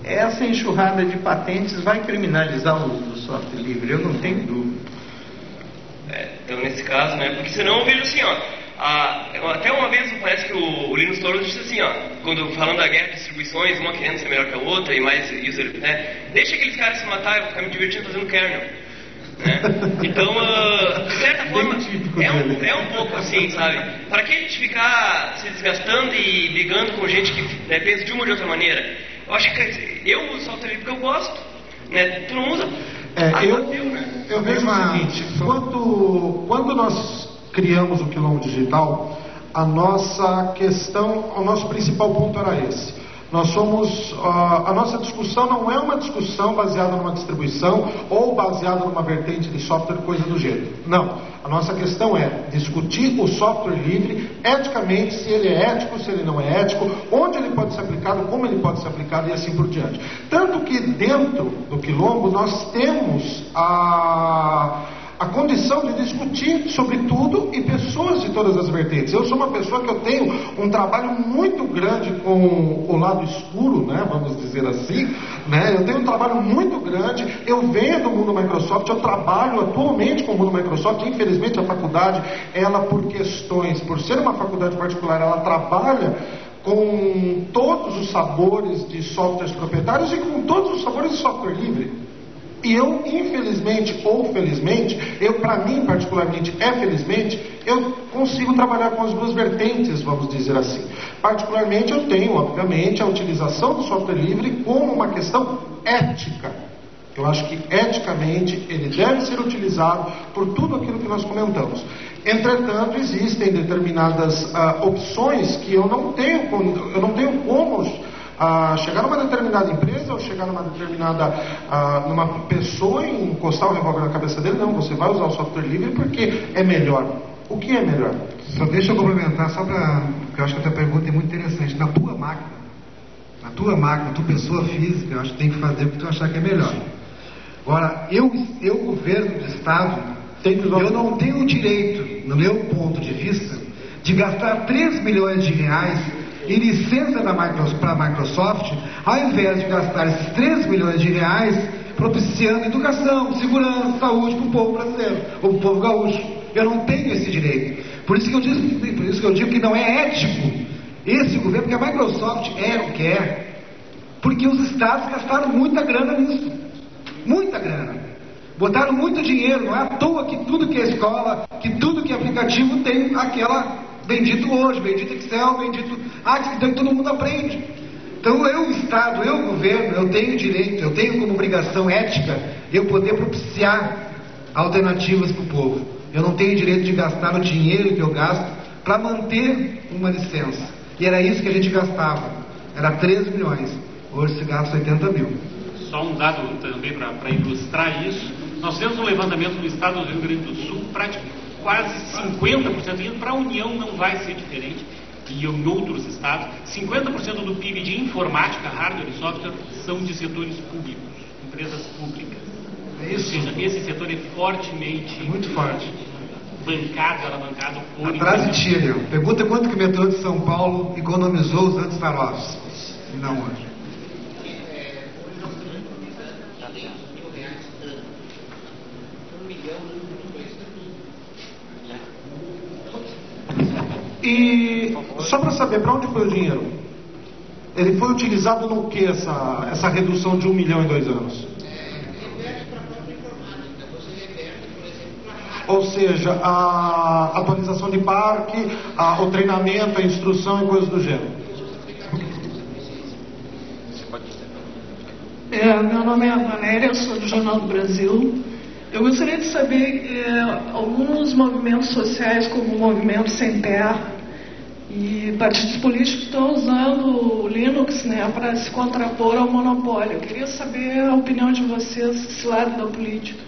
essa enxurrada de patentes vai criminalizar o uso do software livre, eu não tenho dúvida. Então nesse caso, né, porque senão eu vejo assim, até uma vez parece que o Linus Torvalds disse assim, quando falando da guerra de distribuições, uma querendo ser melhor que a outra e mais user, né, deixa aqueles caras se matar, eu vou ficar me divertindo fazendo kernel. Né? Então, de certa forma, é um pouco assim, sabe? Para que a gente ficar se desgastando e brigando com gente que, né, pensa de uma ou de outra maneira? Eu acho que eu uso software livre porque eu gosto, né? Tu não usa? Eu vejo o seguinte, quando nós criamos o Quilombo Digital, o nosso principal ponto era esse. A nossa discussão não é uma discussão baseada numa distribuição ou baseada numa vertente de software, coisa do gênero. Não. A nossa questão é discutir o software livre eticamente, se ele é ético, se ele não é ético, onde ele pode ser aplicado, como ele pode ser aplicado e assim por diante. Tanto que dentro do Quilombo nós temos a condição de discutir sobre tudo e pessoas de todas as vertentes. Eu sou uma pessoa que eu tenho um trabalho muito grande com o lado escuro, né, vamos dizer assim, né, eu tenho um trabalho muito grande, eu venho do mundo Microsoft, eu trabalho atualmente com o mundo Microsoft, infelizmente a faculdade, ela por ser uma faculdade particular, ela trabalha com todos os sabores de softwares proprietários e com todos os sabores de software livre. E eu, infelizmente ou felizmente, para mim particularmente felizmente, eu consigo trabalhar com as duas vertentes, vamos dizer assim. Particularmente eu tenho, obviamente, a utilização do software livre como uma questão ética. Eu acho que eticamente ele deve ser utilizado por tudo aquilo que nós comentamos. Entretanto, existem determinadas opções que eu não tenho como chegar numa determinada empresa ou chegar numa determinada numa pessoa e encostar o revólver na cabeça dele. Não, você vai usar o software livre porque é melhor. O que é melhor? Só deixa eu complementar, porque eu acho que a tua pergunta é muito interessante. Na tua máquina, tua pessoa física, eu acho que tem que fazer o que tu achar que é melhor. Agora, eu governo do Estado, eu não tenho o direito, no meu ponto de vista, de gastar 3 milhões de reais em licença para a Microsoft, ao invés de gastar esses 3 milhões de reais propiciando educação, segurança, saúde para o povo brasileiro, ou para o povo gaúcho. Eu não tenho esse direito. Por isso que eu digo que não é ético esse governo, porque a Microsoft é o que é, porque os estados gastaram muita grana nisso. Muita grana. Botaram muito dinheiro, não é à toa que tudo que é escola, que tudo que é aplicativo tem aquela bendito Word, bendito Excel, bendito Access, então todo mundo aprende. Então eu, Estado, eu, governo, eu tenho direito, eu tenho como obrigação ética eu poder propiciar alternativas para o povo. Eu não tenho direito de gastar o dinheiro que eu gasto para manter uma licença. E era isso que a gente gastava. Era 13 milhões. Hoje se gasta 80 mil. Só um dado também para ilustrar isso. Nós temos um levantamento no estado do Rio Grande do Sul, quase 50%, e para a União não vai ser diferente, e em outros estados, 50% do PIB de informática, hardware e software são de setores públicos, empresas públicas. É isso. Ou seja, esse setor é fortemente... Muito forte. Alavancado por... Atrás de Chile. Pergunta quanto que o metrô de São Paulo economizou os anos faróis. Não hoje. E só para saber, para onde foi o dinheiro? Ele foi utilizado no que essa redução de 1 milhão em 2 anos? Ou seja, a atualização de parque, o treinamento, a instrução e coisas do gênero. Meu nome é Valéria, eu sou do Jornal do Brasil. Eu gostaria de saber alguns movimentos sociais, como o Movimento Sem Terra, e partidos políticos estão usando o Linux, né, para se contrapor ao monopólio. Eu queria saber a opinião de vocês desse lado da política.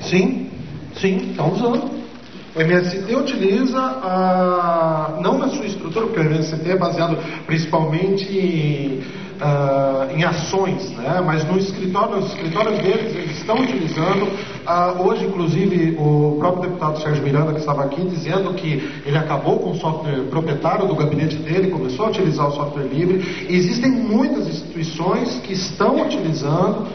Sim, estão usando. O MST utiliza, não na sua estrutura, porque o MST é baseado principalmente em ações, né? Mas nos escritórios deles, eles estão utilizando. Hoje, inclusive, o próprio deputado Sérgio Miranda, que estava aqui, dizendo que ele acabou com o software proprietário do gabinete dele, começou a utilizar o software livre. E existem muitas instituições que estão utilizando,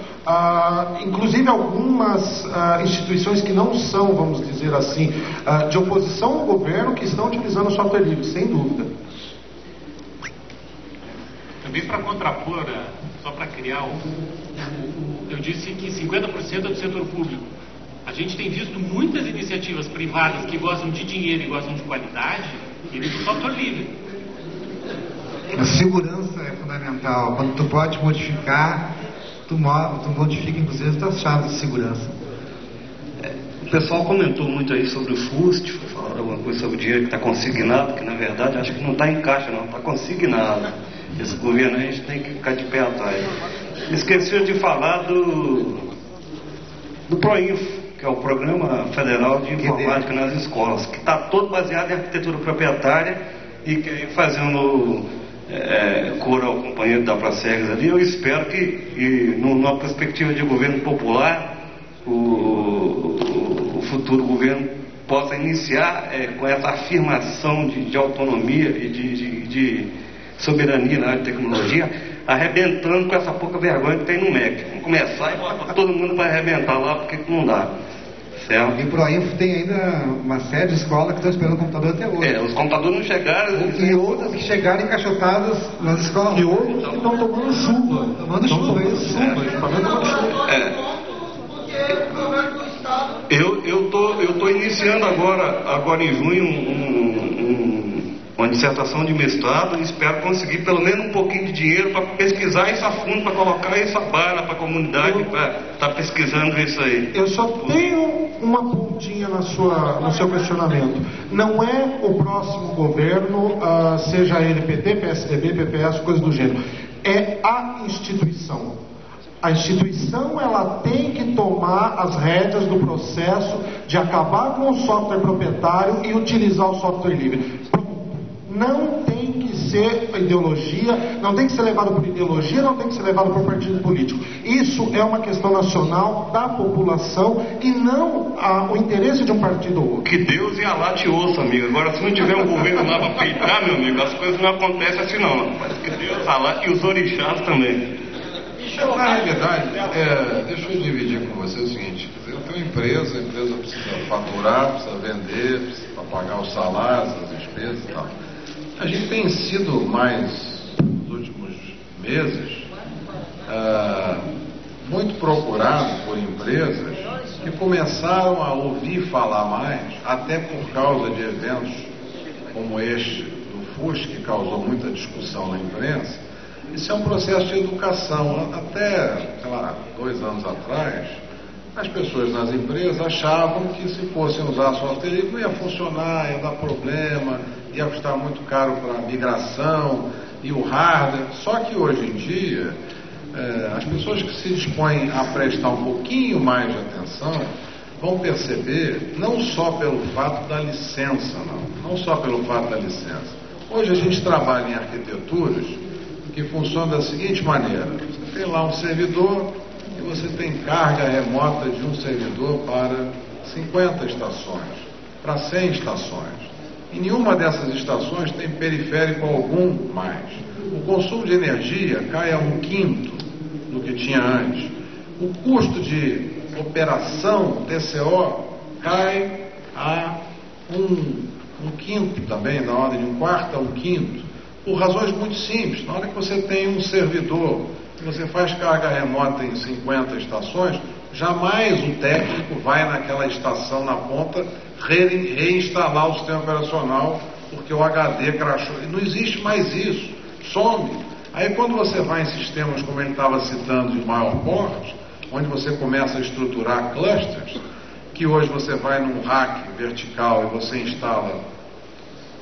inclusive algumas instituições que não são, vamos dizer assim, de oposição ao governo, que estão utilizando o software livre, sem dúvida. Também para contrapor, só para criar eu disse que 50% é do setor público. A gente tem visto muitas iniciativas privadas que gostam de dinheiro e gostam de qualidade, e eles do software livre. A segurança é fundamental. Quando tu pode modificar, tu modifica inclusive as tuas chaves de segurança. pessoal comentou muito aí sobre o FUST, falaram alguma coisa sobre o dinheiro que está consignado, que na verdade acho que não está em caixa não, está consignado. Esse governo a gente tem que ficar de pé atrás. Esqueceu de falar do PROINFO, que é o Programa Federal de Informática nas Escolas, que está todo baseado em arquitetura proprietária e que fazendo coro ao companheiro da Praceres ali, eu espero que numa perspectiva de governo popular, o futuro governo possa iniciar com essa afirmação de autonomia e de soberania na área de tecnologia, arrebentando com essa pouca vergonha que tem no MEC. Vamos começar e todo mundo vai arrebentar lá, porque não dá. Certo? E PROINFO tem ainda uma série de escolas que estão esperando o computador até hoje. Os computadores não chegaram. E outras que chegaram encaixotadas nas escolas. E outros que estão tomando chuva. Tomando chuva. Eu tô iniciando agora em junho uma dissertação de mestrado e espero conseguir pelo menos um pouquinho de dinheiro para pesquisar isso a fundo, para colocar isso a baila para a comunidade, para estar pesquisando isso aí. Eu só tenho uma pontinha no seu questionamento. Não é o próximo governo, seja ele PT, PSDB, PPS, coisa do gênero. É a instituição. A instituição ela tem que tomar as rédeas do processo de acabar com o software proprietário e utilizar o software livre. Não tem que ser ideologia, não tem que ser levado por ideologia, não tem que ser levado por partido político. Isso é uma questão nacional da população e não o interesse de um partido ou outro. Que Deus e Alá te ouça, amigo. Agora, se não tiver um governo lá para peitar, meu amigo, as coisas não acontecem assim não. Que Deus, Alá e os orixás também. Na realidade, deixa eu dividir com você o seguinte: eu tenho uma empresa, a empresa precisa faturar, precisa vender, precisa pagar os salários, as despesas e tal. A gente tem sido nos últimos meses, muito procurado por empresas que começaram a ouvir falar mais, até por causa de eventos como este do FUST, que causou muita discussão na imprensa. Isso é um processo de educação. Até, 2 anos atrás, as pessoas nas empresas achavam que se fossem usar software livre não ia funcionar, ia dar problema, ia custar muito caro para a migração e o hardware. Só que hoje em dia, as pessoas que se dispõem a prestar um pouquinho mais de atenção vão perceber, não só pelo fato da licença, não só pelo fato da licença. Hoje a gente trabalha em arquiteturas que funciona da seguinte maneira: você tem lá um servidor e você tem carga remota de um servidor para 50 estações, para 100 estações. Em nenhuma dessas estações tem periférico algum mais. O consumo de energia cai a 1/5 do que tinha antes. O custo de operação, TCO, cai a 1/5 também, na ordem de 1/4 a 1/5. Por razões muito simples. Na hora que você tem um servidor e você faz carga remota em 50 estações, jamais o técnico vai naquela estação na ponta reinstalar o sistema operacional porque o HD crashou. Não existe mais isso. Some. Aí quando você vai em sistemas como ele estava citando de maior porte, onde você começa a estruturar clusters, que hoje você vai num rack vertical e você instala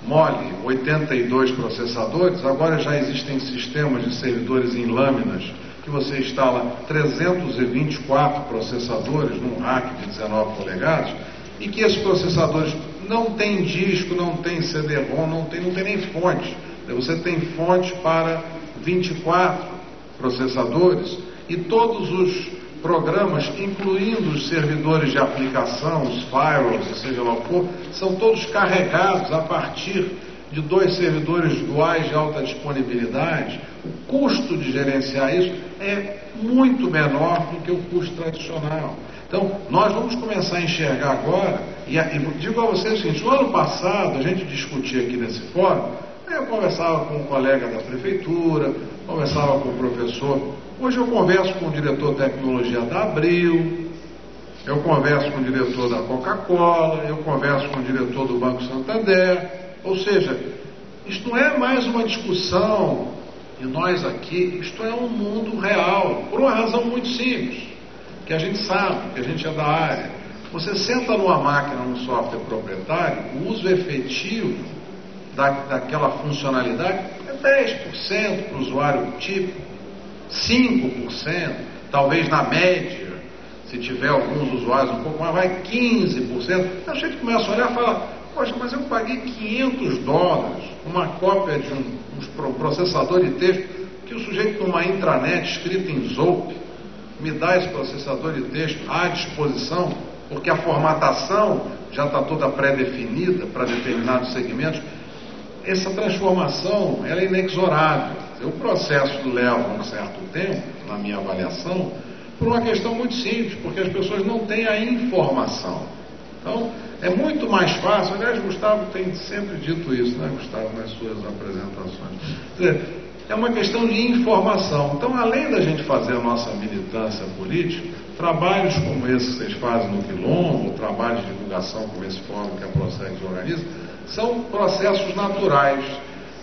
mole, 82 processadores, agora já existem sistemas de servidores em lâminas que você instala 324 processadores num rack de 19 polegadas e que esses processadores não têm disco, não tem CD-ROM, não tem nem fonte. Você tem fonte para 24 processadores e todos os programas, incluindo os servidores de aplicação, os firewalls, seja lá o que for, são todos carregados a partir de 2 servidores duais de alta disponibilidade. O custo de gerenciar isso é muito menor do que o custo tradicional. Então, nós vamos começar a enxergar agora, e digo a vocês o seguinte: no ano passado, a gente discutia aqui nesse fórum, eu conversava com um colega da prefeitura, conversava com o professor. Hoje eu converso com o diretor de tecnologia da Abril, eu converso com o diretor da Coca-Cola, eu converso com o diretor do Banco Santander. Ou seja, isto não é mais uma discussão, e nós aqui, isto é um mundo real, por uma razão muito simples, que a gente sabe, que a gente é da área. Você senta numa máquina, num software proprietário, o uso efetivo daquela funcionalidade é 10% para o usuário típico, 5%, talvez na média, se tiver alguns usuários um pouco mais, vai 15%. A gente começa a olhar e fala, poxa, mas eu paguei $500, uma cópia de um processador de texto, que o sujeito numa intranet escrita em Zope me dá esse processador de texto à disposição, porque a formatação já está toda pré-definida para determinados segmentos. Essa transformação, ela é inexorável. O processo leva um certo tempo, na minha avaliação, por uma questão muito simples, porque as pessoas não têm a informação. Então, é muito mais fácil. Aliás, Gustavo tem sempre dito isso, né, Gustavo, nas suas apresentações. Quer dizer, é uma questão de informação. Então, além da gente fazer a nossa militância política, trabalhos como esse que vocês fazem no Quilombo, trabalhos de divulgação como esse fórum que a Prosegs organiza, são processos naturais.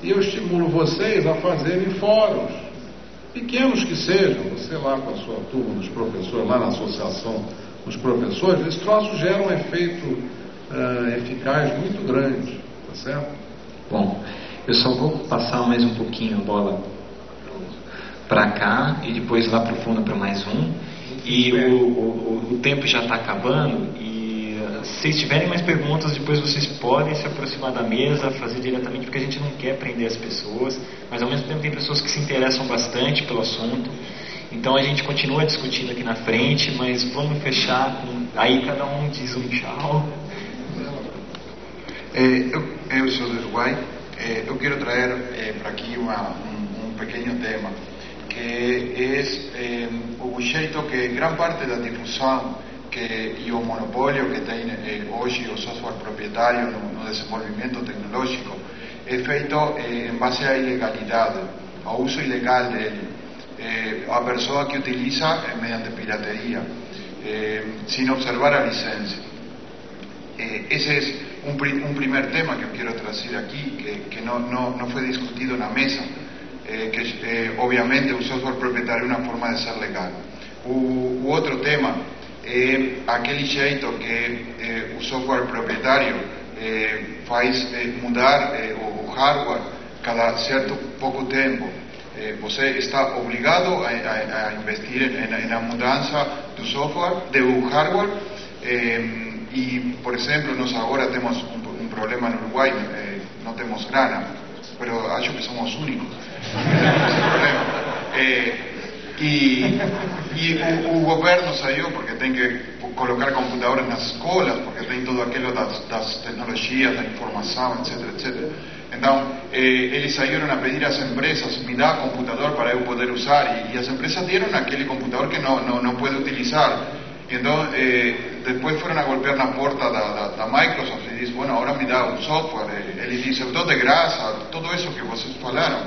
E eu estimulo vocês a fazerem fóruns, pequenos que sejam, você lá com a sua turma dos professores, lá na associação dos professores, esse troço gera um efeito eficaz muito grande, tá certo? Bom, eu só vou passar mais um pouquinho a bola para cá e depois lá para o fundo para mais um. E o tempo já está acabando e se vocês tiverem mais perguntas, depois vocês podem se aproximar da mesa, fazer diretamente, porque a gente não quer prender as pessoas, mas ao mesmo tempo tem pessoas que se interessam bastante pelo assunto. Então a gente continua discutindo aqui na frente, mas vamos fechar com... Aí cada um diz um tchau. Eu sou do Uruguai. Eu quero trazer para aqui um pequeno tema, que é o jeito que gran parte da difusão e o monopólio que tem hoje o software proprietário no desenvolvimento tecnológico é feito em base à ilegalidade, ao uso ilegal dele. A pessoa que utiliza mediante pirateria, sin observar a licencia. Ese es un primer tema que quiero traer aquí, que no fue discutido en la mesa, que obviamente el software propietario es una forma de ser legal. Otro tema é aquele jeito que o software proprietário faz mudar o hardware cada certo pouco tempo. Você está obrigado a investir na mudança do software, do hardware, e, por exemplo, nós agora temos um problema no Uruguai, não temos grana, mas acho que somos únicos que temos esse problema. E o governo saiu porque tem que colocar computadores nas escolas, porque tem tudo aquilo das tecnologias, da informação, etc, etc. Então, eles saíram a pedir às empresas, me dá computador para eu poder usar, e as empresas deram aquele computador que não pode utilizar. Então, depois foram a golpear na porta da Microsoft e disse, bueno, agora me dá um software. Ele disse, eu dou de graça, tudo isso que vocês falaram,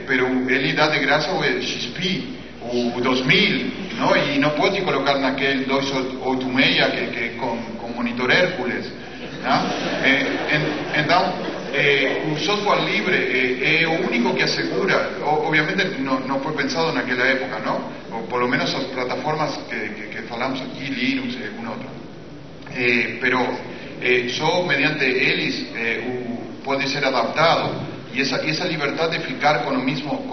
pero ele dá de graça o XP, o 2000, não? E não pode colocar naquele 286 que com monitor Hércules. Então, o software livre é o único que assegura, obviamente não foi pensado naquela época, não? Ou pelo menos as plataformas que falamos aqui, Linux e alguma outra. Pero só mediante eles pode ser adaptado, e essa liberdade de ficar com o mesmo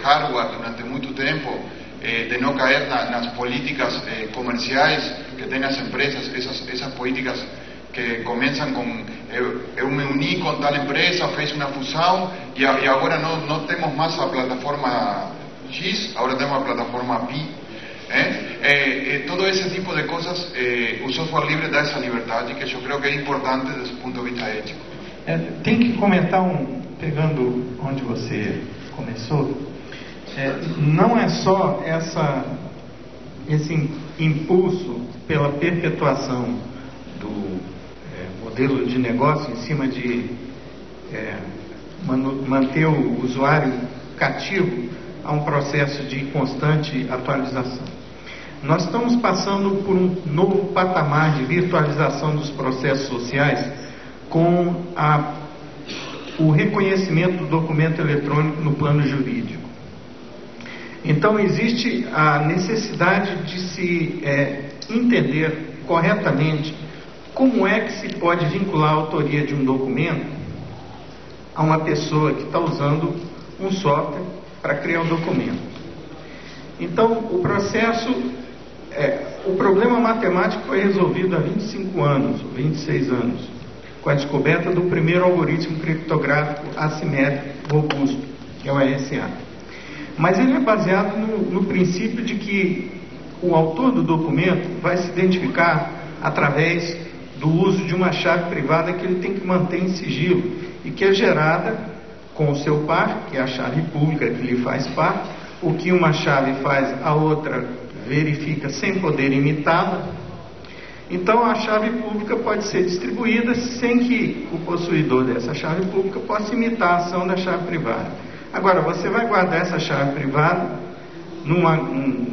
hardware durante muito tempo, de não cair nas políticas comerciais que têm as empresas, essas políticas que começam com eu me uni com tal empresa, fez uma fusão e agora não temos mais a plataforma X, agora temos a plataforma Pi. Todo esse tipo de coisas, o software livre dá essa liberdade que eu creio que é importante desde o ponto de vista ético. Tem que comentar pegando onde você começou, não é só esse impulso pela perpetuação do modelo de negócio em cima de manter o usuário cativo a um processo de constante atualização. Nós estamos passando por um novo patamar de virtualização dos processos sociais com o reconhecimento do documento eletrônico no plano jurídico. Então, existe a necessidade de se entender corretamente como é que se pode vincular a autoria de um documento a uma pessoa que está usando um software para criar um documento. Então, o problema matemático foi resolvido há 25 anos, 26 anos, com a descoberta do primeiro algoritmo criptográfico assimétrico robusto, que é o RSA. Mas ele é baseado no princípio de que o autor do documento vai se identificar através do uso de uma chave privada que ele tem que manter em sigilo e que é gerada com o seu par, que é a chave pública que lhe faz par. O que uma chave faz, a outra verifica sem poder imitá-la. Então a chave pública pode ser distribuída sem que o possuidor dessa chave pública possa imitar a ação da chave privada. Agora, você vai guardar essa chave privada num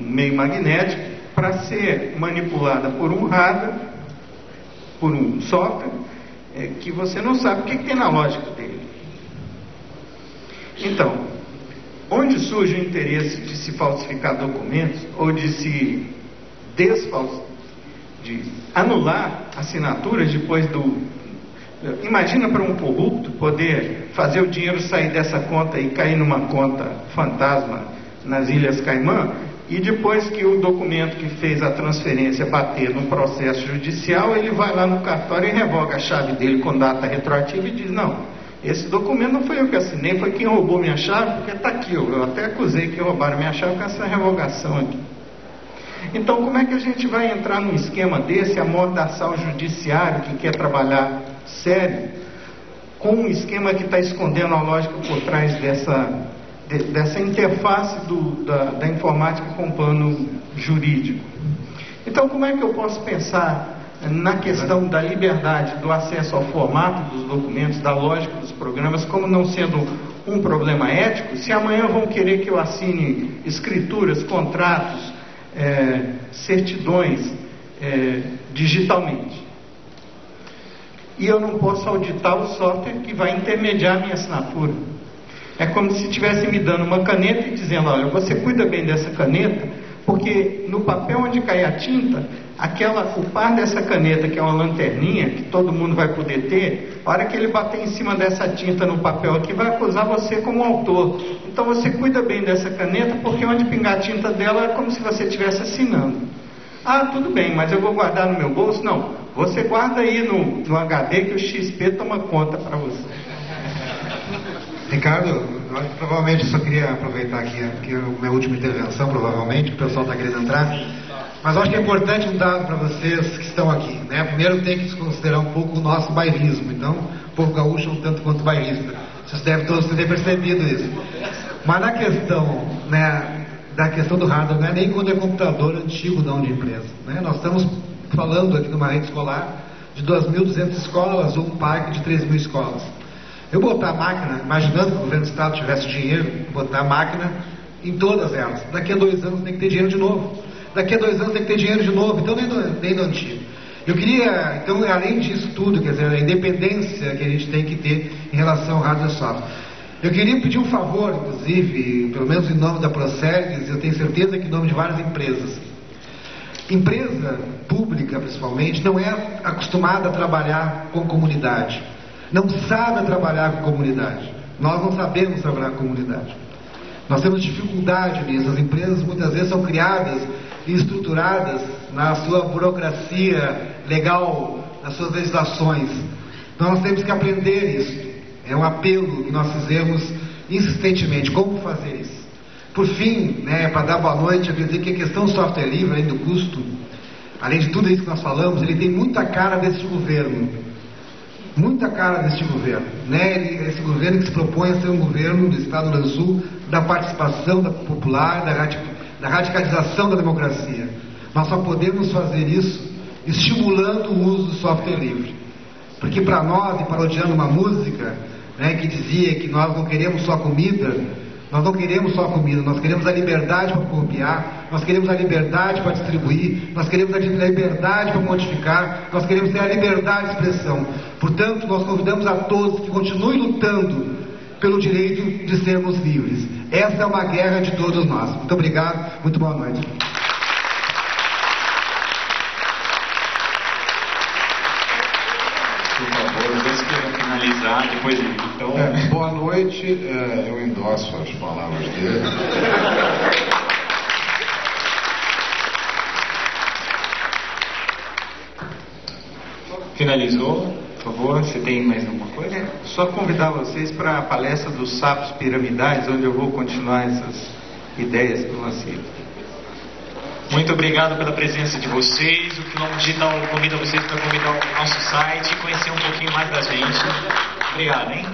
meio magnético para ser manipulada por um hardware, por um software, que você não sabe o que tem na lógica dele. Então, onde surge o interesse de se falsificar documentos ou de se de anular assinaturas depois do... Imagina para um corrupto poder fazer o dinheiro sair dessa conta e cair numa conta fantasma nas Ilhas Caimã, e depois que o documento que fez a transferência bater no processo judicial, ele vai lá no cartório e revoga a chave dele com data retroativa e diz: não, esse documento não foi eu que assinei, foi quem roubou minha chave, porque está aqui, eu até acusei que roubaram minha chave com essa revogação aqui. Então, como é que a gente vai entrar num esquema desse, amordaçar o judiciário que quer trabalhar sério, com um esquema que está escondendo a lógica por trás dessa interface da informática com o plano jurídico? Então, como é que eu posso pensar na questão da liberdade do acesso ao formato dos documentos, da lógica dos programas, como não sendo um problema ético, se amanhã vão querer que eu assine escrituras, contratos, certidões digitalmente? E eu não posso auditar o software que vai intermediar a minha assinatura. É como se estivesse me dando uma caneta e dizendo: olha, você cuida bem dessa caneta, porque no papel onde cai a tinta, o par dessa caneta, que é uma lanterninha, que todo mundo vai poder ter, a hora que ele bater em cima dessa tinta no papel aqui, vai acusar você como autor. Então você cuida bem dessa caneta, porque onde pingar a tinta dela é como se você estivesse assinando. Ah, tudo bem, mas eu vou guardar no meu bolso? Não, você guarda aí no HD que o XP toma conta para você. Ricardo, provavelmente eu só queria aproveitar aqui a minha última intervenção, provavelmente, o pessoal está querendo entrar, mas eu acho que é importante um dado para vocês que estão aqui, né? Primeiro tem que desconsiderar um pouco o nosso bairrismo, então, o povo gaúcho é um tanto quanto bairrista, vocês devem todos ter percebido isso. Mas na questão, né, da questão do hardware, não é nem quando é computador antigo não de empresa, né? Nós estamos falando aqui numa rede escolar de 2.200 escolas ou um parque de 3.000 escolas. Eu botar a máquina, imaginando que o governo do estado tivesse dinheiro, botar a máquina em todas elas. Daqui a 2 anos tem que ter dinheiro de novo. Daqui a 2 anos tem que ter dinheiro de novo. Então nem no antigo. Eu queria, então, além disso tudo, quer dizer, a independência que a gente tem que ter em relação ao hardware e software. Eu queria pedir um favor, inclusive, pelo menos em nome da Procergs, eu tenho certeza que em nome de várias empresas. Empresa pública, principalmente, não é acostumada a trabalhar com comunidade. Não sabe trabalhar com comunidade. Nós não sabemos trabalhar com comunidade. Nós temos dificuldade nisso. As empresas muitas vezes são criadas e estruturadas na sua burocracia legal, nas suas legislações. Então nós temos que aprender isso. É um apelo que nós fizemos insistentemente. Como fazer isso? Por fim, né, para dar boa noite, eu queria dizer que a questão do software livre, além do custo, além de tudo isso que nós falamos, ele tem muita cara desse governo. Muita cara deste governo, né? Esse governo que se propõe a ser um governo do Estado do Rio Grande do Sul, da participação popular, da radicalização da democracia. Nós só podemos fazer isso estimulando o uso do software livre. Porque para nós, e parodiando uma música, né, que dizia que nós não queremos só comida, nós não queremos só comida, nós queremos a liberdade para copiar, nós queremos a liberdade para distribuir, nós queremos a liberdade para modificar, nós queremos ter a liberdade de expressão. Portanto, nós convidamos a todos que continuem lutando pelo direito de sermos livres. Essa é uma guerra de todos nós. Muito obrigado, muito boa noite. Por favor, os dois queiram finalizar, depois então... Boa noite, eu endosso as palavras dele. Finalizou? Por favor, você tem mais alguma coisa? Só convidar vocês para a palestra dos sapos piramidais, onde eu vou continuar essas ideias que eu lancei. Muito obrigado pela presença de vocês. O Quilombo Digital convida vocês para convidar o nosso site e conhecer um pouquinho mais da gente. Obrigado, hein?